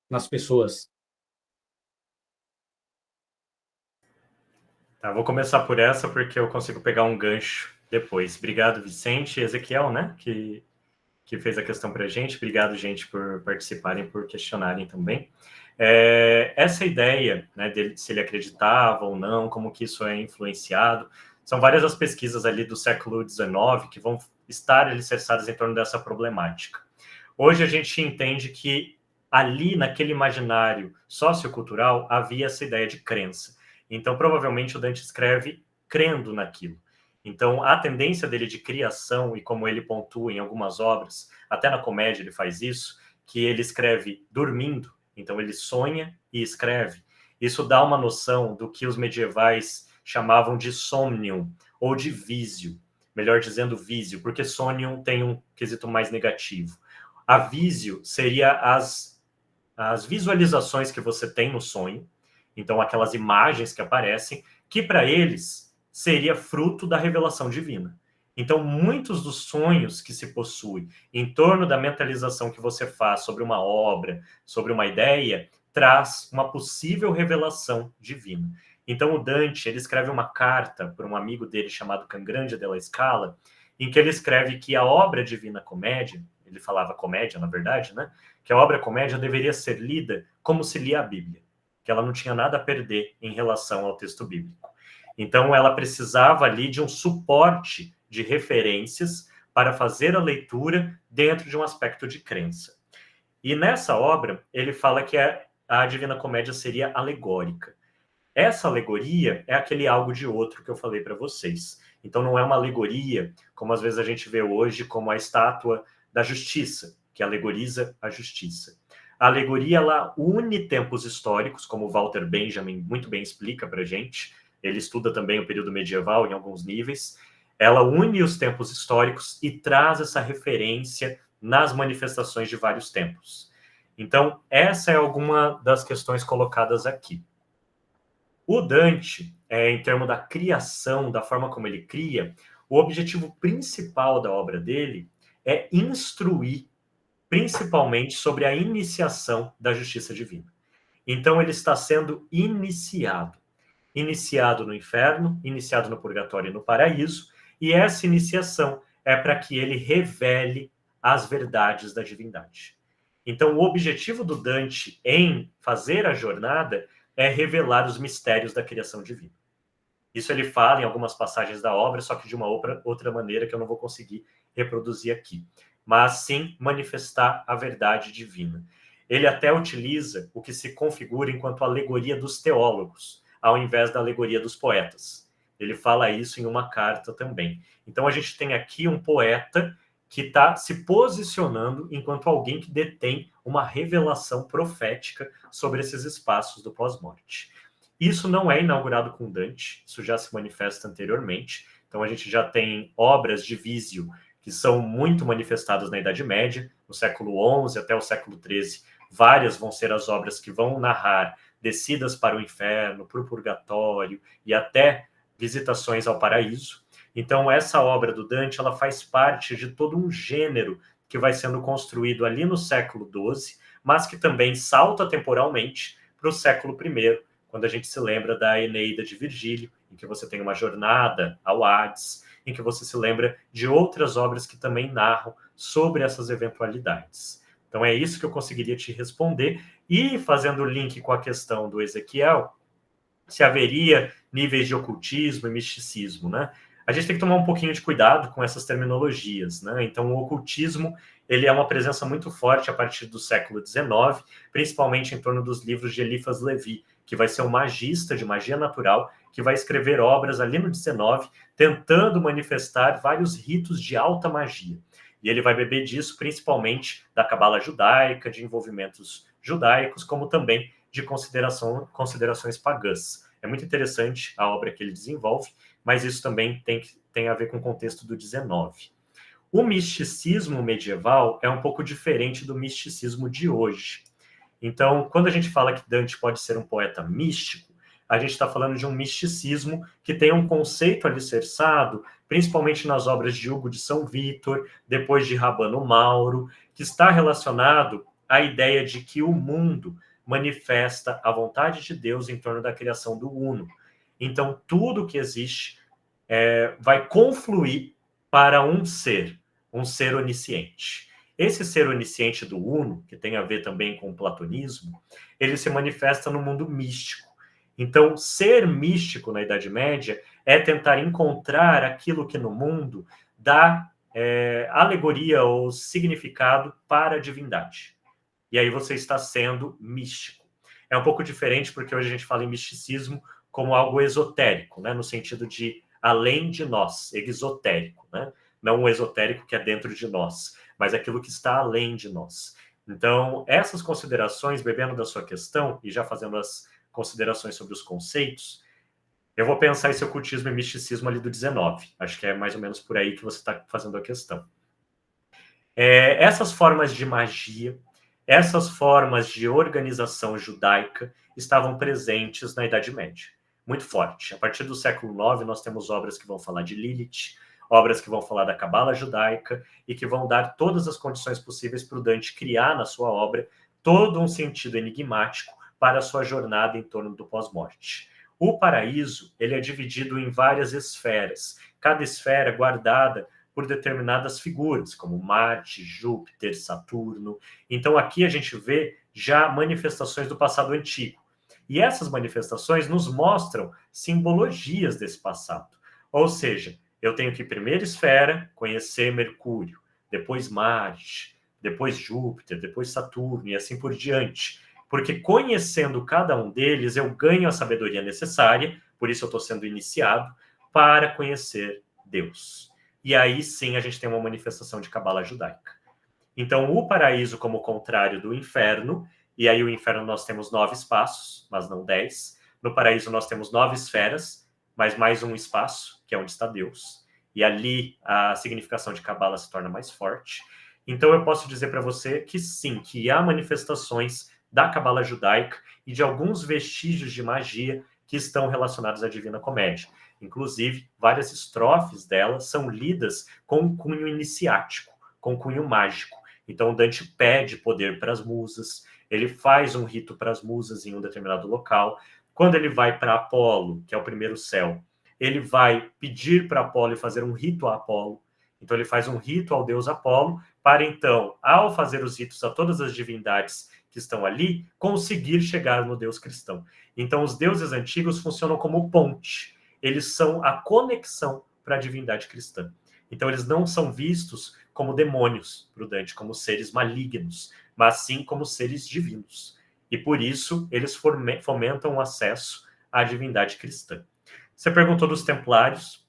S4: nas pessoas?
S1: Tá, vou começar por essa, porque eu consigo pegar um gancho depois. Obrigado, Vicente. Ezequiel, né? Que fez a questão para a gente. Obrigado, gente, por participarem, por questionarem também. Essa ideia, né, dele, se ele acreditava ou não, como que isso é influenciado, são várias as pesquisas ali do século XIX que vão estar alicerçadas em torno dessa problemática. Hoje a gente entende que ali, naquele imaginário sociocultural, havia essa ideia de crença. Então, provavelmente, o Dante escreve crendo naquilo. Então, a tendência dele de criação, e como ele pontua em algumas obras, até na comédia ele faz isso, que ele escreve dormindo, então ele sonha e escreve. Isso dá uma noção do que os medievais chamavam de somnium, ou de vísio, melhor dizendo vísio, porque somnium tem um quesito mais negativo. A vísio seria as visualizações que você tem no sonho, então aquelas imagens que aparecem, que para eles seria fruto da revelação divina. Então, muitos dos sonhos que se possui em torno da mentalização que você faz sobre uma obra, sobre uma ideia, traz uma possível revelação divina. Então, o Dante, ele escreve uma carta para um amigo dele chamado Cangrande della Scala, em que ele escreve que a obra Divina Comédia, ele falava comédia, na verdade, né? Que a obra comédia deveria ser lida como se lia a Bíblia, que ela não tinha nada a perder em relação ao texto bíblico. Então, ela precisava ali de um suporte de referências para fazer a leitura dentro de um aspecto de crença. E nessa obra, ele fala que a Divina Comédia seria alegórica. Essa alegoria é aquele algo de outro que eu falei para vocês. Então, não é uma alegoria, como às vezes a gente vê hoje, como a estátua da justiça, que alegoriza a justiça. A alegoria, ela une tempos históricos, como Walter Benjamin muito bem explica para a gente. Ele estuda também o período medieval em alguns níveis. Ela une os tempos históricos e traz essa referência nas manifestações de vários tempos. Então, essa é alguma das questões colocadas aqui. O Dante, em termos da criação, da forma como ele cria, o objetivo principal da obra dele é instruir, principalmente, sobre a iniciação da justiça divina. Então, ele está sendo iniciado. Iniciado no inferno, iniciado no purgatório e no paraíso, e essa iniciação é para que ele revele as verdades da divindade. Então, o objetivo do Dante em fazer a jornada é revelar os mistérios da criação divina. Isso ele fala em algumas passagens da obra, só que de uma outra maneira que eu não vou conseguir reproduzir aqui. Mas sim manifestar a verdade divina. Ele até utiliza o que se configura enquanto alegoria dos teólogos, ao invés da alegoria dos poetas. Ele fala isso em uma carta também. Então a gente tem aqui um poeta que está se posicionando enquanto alguém que detém uma revelação profética sobre esses espaços do pós-morte. Isso não é inaugurado com Dante, isso já se manifesta anteriormente. Então a gente já tem obras de Vísio que são muito manifestadas na Idade Média, no século XI até o século XIII. Várias vão ser as obras que vão narrar descidas para o inferno, para o purgatório e até visitações ao paraíso. Então, essa obra do Dante, ela faz parte de todo um gênero que vai sendo construído ali no século XII, mas que também salta temporalmente para o século I, quando a gente se lembra da Eneida de Virgílio, em que você tem uma jornada ao Hades, em que você se lembra de outras obras que também narram sobre essas eventualidades. Então, é isso que eu conseguiria te responder. E, fazendo o link com a questão do Ezequiel, se haveria níveis de ocultismo e misticismo, né? A gente tem que tomar um pouquinho de cuidado com essas terminologias, né? Então, o ocultismo, ele é uma presença muito forte a partir do século XIX, principalmente em torno dos livros de Eliphas Levi, que vai ser um magista de magia natural, que vai escrever obras ali no XIX, tentando manifestar vários ritos de alta magia. E ele vai beber disso principalmente da cabala judaica, de envolvimentos judaicos, como também de considerações pagãs. É muito interessante a obra que ele desenvolve, mas isso também tem a ver com o contexto do XIX. O misticismo medieval é um pouco diferente do misticismo de hoje. Então, quando a gente fala que Dante pode ser um poeta místico, a gente está falando de um misticismo que tem um conceito alicerçado, principalmente nas obras de Hugo de São Vítor, depois de Rabano Mauro, que está relacionado à ideia de que o mundo manifesta a vontade de Deus em torno da criação do Uno. Então, tudo que existe vai confluir para um ser onisciente. Esse ser onisciente do Uno, que tem a ver também com o platonismo, ele se manifesta no mundo místico. Então, ser místico na Idade Média é tentar encontrar aquilo que no mundo dá alegoria ou significado para a divindade. E aí você está sendo místico. É um pouco diferente porque hoje a gente fala em misticismo como algo esotérico, né? No sentido de além de nós, exotérico, né? Não o esotérico que é dentro de nós, mas aquilo que está além de nós. Então, essas considerações, bebendo da sua questão e já fazendo as considerações sobre os conceitos, eu vou pensar esse ocultismo e misticismo ali do 19. Acho que é mais ou menos por aí que você está fazendo a questão. Essas formas de magia, essas formas de organização judaica estavam presentes na Idade Média, muito forte. A partir do século IX, nós temos obras que vão falar de Lilith, obras que vão falar da cabala judaica e que vão dar todas as condições possíveis para o Dante criar na sua obra todo um sentido enigmático para a sua jornada em torno do pós-morte. O paraíso, ele é dividido em várias esferas, cada esfera guardada por determinadas figuras, como Marte, Júpiter, Saturno. Então aqui a gente vê já manifestações do passado antigo. E essas manifestações nos mostram simbologias desse passado. Ou seja, eu tenho que, primeira esfera, conhecer Mercúrio, depois Marte, depois Júpiter, depois Saturno e assim por diante. Porque conhecendo cada um deles, eu ganho a sabedoria necessária, por isso eu estou sendo iniciado, para conhecer Deus. E aí sim a gente tem uma manifestação de cabala judaica. Então o paraíso como contrário do inferno, e aí o inferno nós temos 9 espaços, mas não 10. No paraíso nós temos 9 esferas, mas mais um espaço, que é onde está Deus. E ali a significação de cabala se torna mais forte. Então eu posso dizer para você que sim, que há manifestações da cabala judaica e de alguns vestígios de magia que estão relacionados à Divina Comédia. Inclusive, várias estrofes dela são lidas com um cunho iniciático, com um cunho mágico. Então, Dante pede poder para as musas, ele faz um rito para as musas em um determinado local. Quando ele vai para Apolo, que é o primeiro céu, ele vai pedir para Apolo e fazer um rito a Apolo. Então, ele faz um rito ao deus Apolo, para então, ao fazer os ritos a todas as divindades que estão ali, conseguir chegar no Deus cristão. Então, os deuses antigos funcionam como ponte. Eles são a conexão para a divindade cristã. Então, eles não são vistos como demônios para o Dante, como seres malignos, mas sim como seres divinos. E por isso, eles fomentam o acesso à divindade cristã. Você perguntou dos templários.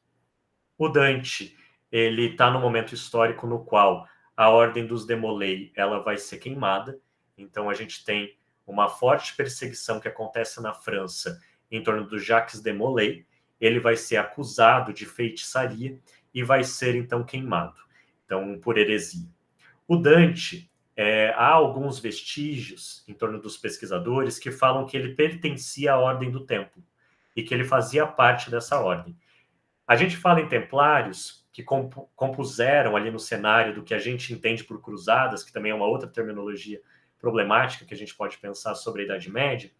S1: O Dante, ele está no momento histórico no qual a ordem dos Demolei, ela vai ser queimada. Então, a gente tem uma forte perseguição que acontece na França em torno do Jacques de Molay. Ele vai ser acusado de feitiçaria e vai ser, então, queimado. Então, por heresia. O Dante, há alguns vestígios em torno dos pesquisadores que falam que ele pertencia à Ordem do Templo e que ele fazia parte dessa ordem. A gente fala em templários que compuseram ali no cenário do que a gente entende por cruzadas, que também é uma outra terminologia problemática que a gente pode pensar sobre a Idade Média,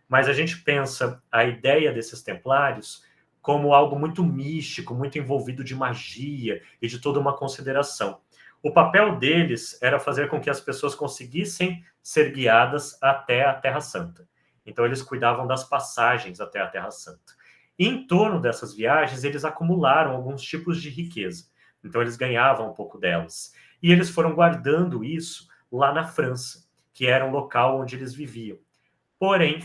S1: mas a gente pensa a ideia desses templários como algo muito místico, muito envolvido de magia e de toda uma consideração. O papel deles era fazer com que as pessoas conseguissem ser guiadas até a Terra Santa. Então eles cuidavam das passagens até a Terra Santa. E em torno dessas viagens, eles acumularam alguns tipos de riqueza. Então eles ganhavam um pouco delas. E eles foram guardando isso lá na França, que era um local onde eles viviam. Porém,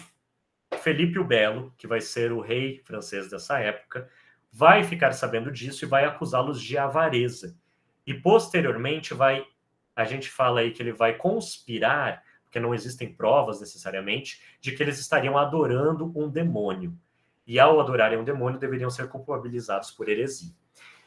S1: Felipe o Belo, que vai ser o rei francês dessa época, vai ficar sabendo disso e vai acusá-los de avareza. E posteriormente a gente fala aí que ele vai conspirar, porque não existem provas necessariamente, de que eles estariam adorando um demônio. E ao adorarem um demônio, deveriam ser culpabilizados por heresia.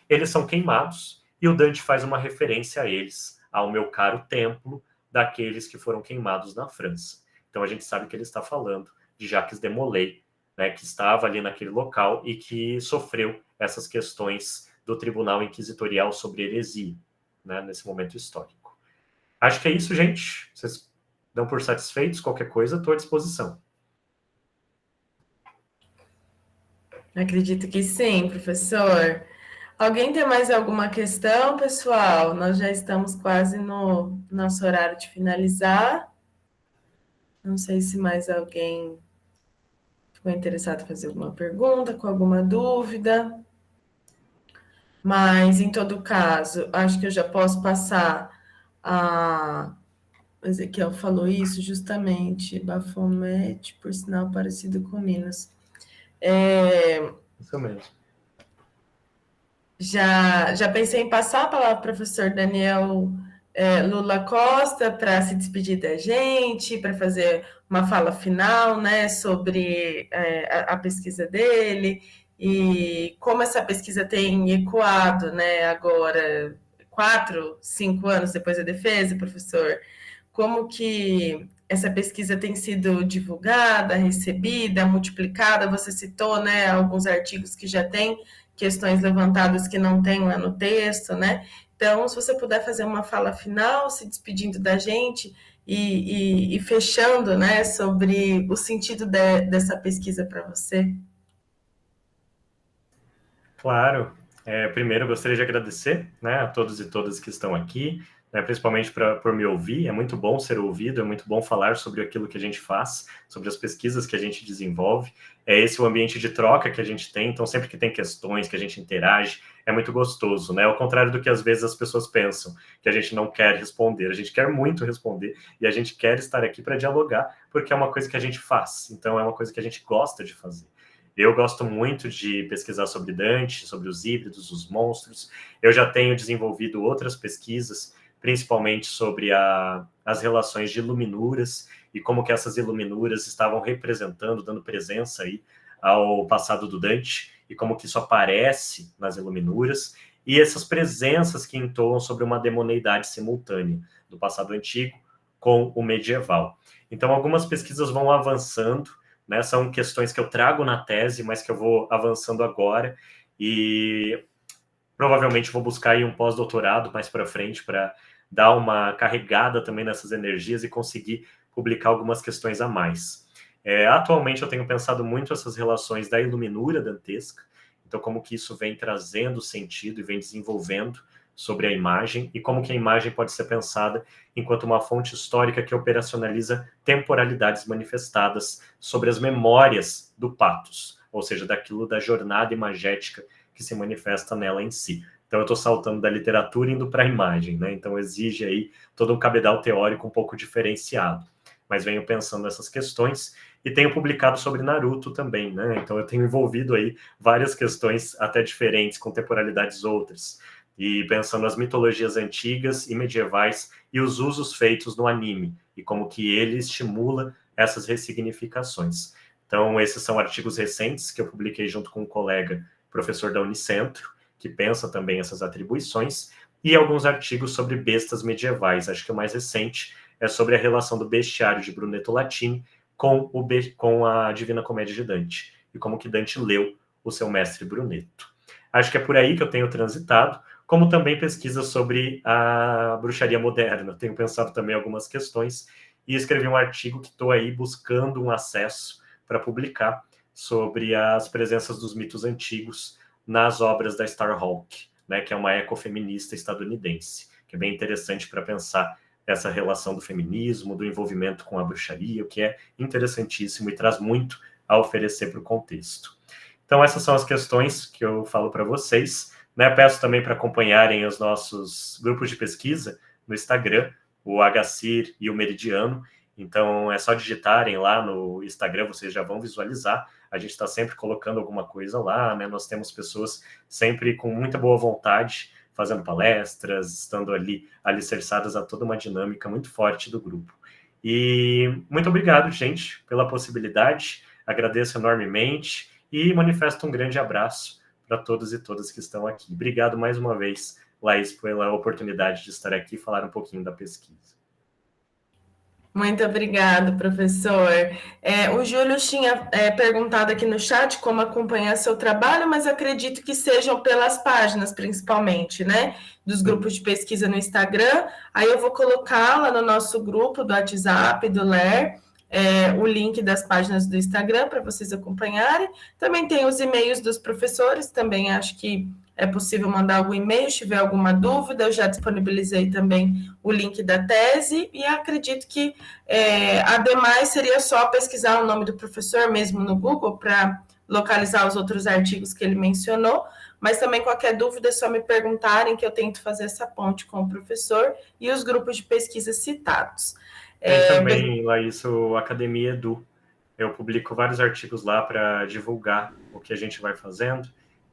S1: Eles são queimados, e o Dante faz uma referência a eles, ao meu caro templo, daqueles que foram queimados na França. Então a gente sabe que ele está falando de Jacques de Molay, né, que estava ali naquele local e que sofreu essas questões do Tribunal Inquisitorial sobre heresia, né, nesse momento histórico. Acho que é isso, gente. Vocês dão por satisfeitos? Qualquer coisa, estou à disposição.
S2: Acredito que sim, professor. Alguém tem mais alguma questão, pessoal? Nós já estamos quase no nosso horário de finalizar. Não sei se mais alguém ficou interessado em fazer alguma pergunta, com alguma dúvida. Mas, em todo caso, acho que eu já posso passar a... O Ezequiel falou isso justamente, Bafomete, por sinal parecido com Minas.
S1: Isso mesmo.
S2: Já pensei em passar a palavra para o professor Daniel Lula Costa para se despedir da gente, para fazer uma fala final, né, sobre a pesquisa dele e como essa pesquisa tem ecoado, né, agora, 4, 5 anos depois da defesa, professor, como que essa pesquisa tem sido divulgada, recebida, multiplicada. Você citou, né, alguns artigos que já têm questões levantadas que não tem lá no texto, né? Então, se você puder fazer uma fala final, se despedindo da gente e fechando, né, sobre o sentido dessa pesquisa para você.
S1: Claro. Primeiro, eu gostaria de agradecer, né, a todos e todas que estão aqui, né, principalmente por me ouvir. É muito bom ser ouvido, é muito bom falar sobre aquilo que a gente faz, sobre as pesquisas que a gente desenvolve. É esse o ambiente de troca que a gente tem, então sempre que tem questões, que a gente interage, é muito gostoso, né? Ao contrário do que às vezes as pessoas pensam, que a gente não quer responder. A gente quer muito responder e a gente quer estar aqui para dialogar, porque é uma coisa que a gente faz, então é uma coisa que a gente gosta de fazer. Eu gosto muito de pesquisar sobre Dante, sobre os híbridos, os monstros. Eu já tenho desenvolvido outras pesquisas, principalmente sobre as relações de iluminuras e como que essas iluminuras estavam representando, dando presença aí ao passado do Dante e como que isso aparece nas iluminuras e essas presenças que entoam sobre uma demoneidade simultânea do passado antigo com o medieval. Então, algumas pesquisas vão avançando, né? São questões que eu trago na tese, mas que eu vou avançando agora e provavelmente vou buscar aí um pós-doutorado mais para frente para dar uma carregada também nessas energias e conseguir publicar algumas questões a mais. Atualmente eu tenho pensado muito essas relações da iluminura dantesca, então como que isso vem trazendo sentido e vem desenvolvendo sobre a imagem e como que a imagem pode ser pensada enquanto uma fonte histórica que operacionaliza temporalidades manifestadas sobre as memórias do pathos, ou seja, daquilo da jornada imagética que se manifesta nela em si. Então eu estou saltando da literatura indo para a imagem, né? Então exige aí todo um cabedal teórico um pouco diferenciado. Mas venho pensando nessas questões e tenho publicado sobre Naruto também, né? Então eu tenho envolvido aí várias questões até diferentes, com temporalidades outras. E pensando nas mitologias antigas e medievais e os usos feitos no anime, e como que ele estimula essas ressignificações. Então, esses são artigos recentes que eu publiquei junto com um colega, professor da Unicentro, que pensa também essas atribuições, e alguns artigos sobre bestas medievais. Acho que o mais recente é sobre a relação do bestiário de Brunetto Latini com a Divina Comédia de Dante, e como que Dante leu o seu mestre Brunetto. Acho que é por aí que eu tenho transitado, como também pesquisa sobre a bruxaria moderna. Tenho pensado também algumas questões e escrevi um artigo que estou aí buscando um acesso para publicar sobre as presenças dos mitos antigos nas obras da Starhawk, né, que é uma ecofeminista estadunidense, que é bem interessante para pensar essa relação do feminismo, do envolvimento com a bruxaria, o que é interessantíssimo e traz muito a oferecer para o contexto. Então, essas são as questões que eu falo para vocês. Né? Peço também para acompanharem os nossos grupos de pesquisa no Instagram, o HCIR e o Meridiano. Então, é só digitarem lá no Instagram, vocês já vão visualizar. A gente está sempre colocando alguma coisa lá, né? Nós temos pessoas sempre com muita boa vontade, fazendo palestras, estando ali alicerçadas a toda uma dinâmica muito forte do grupo. E muito obrigado, gente, pela possibilidade. Agradeço enormemente e manifesto um grande abraço para todos e todas que estão aqui. Obrigado mais uma vez, Laís, pela oportunidade de estar aqui e falar um pouquinho da pesquisa.
S2: Muito obrigado, professor. O Júlio tinha perguntado aqui no chat como acompanhar seu trabalho, mas acredito que sejam pelas páginas, principalmente, né? Dos grupos de pesquisa no Instagram. Aí eu vou colocar lá no nosso grupo do WhatsApp, do LER, o link das páginas do Instagram para vocês acompanharem. Também tem os e-mails dos professores, também acho que é possível mandar algum e-mail se tiver alguma dúvida. Eu já disponibilizei também o link da tese e acredito que, ademais, seria só pesquisar o nome do professor mesmo no Google para localizar os outros artigos que ele mencionou, mas também qualquer dúvida é só me perguntarem que eu tento fazer essa ponte com o professor e os grupos de pesquisa citados.
S1: Tem também, Laís, o Academia Edu. Eu publico vários artigos lá para divulgar o que a gente vai fazendo.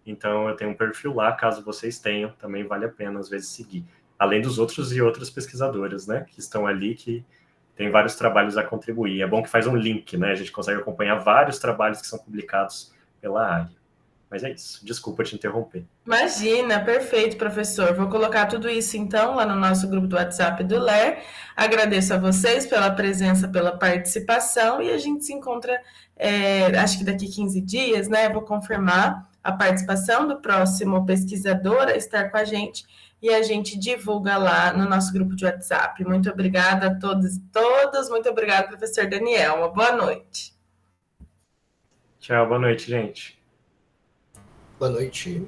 S1: Então, eu tenho um perfil lá, caso vocês tenham, também vale a pena, às vezes, seguir. Além dos outros e outras pesquisadoras, né, que estão ali, que tem vários trabalhos a contribuir. É bom que faz um link, né, a gente consegue acompanhar vários trabalhos que são publicados pela área. Mas é isso, desculpa te interromper.
S2: Imagina, perfeito, professor. Vou colocar tudo isso, então, lá no nosso grupo do WhatsApp do LER. Agradeço a vocês pela presença, pela participação, e a gente se encontra, acho que daqui 15 dias, né? Vou confirmar a participação do próximo pesquisador a estar com a gente, e a gente divulga lá no nosso grupo de WhatsApp. Muito obrigada a todos e todas. Muito obrigada, professor Daniel. Uma boa noite.
S1: Tchau, boa noite, gente.
S3: Boa noite.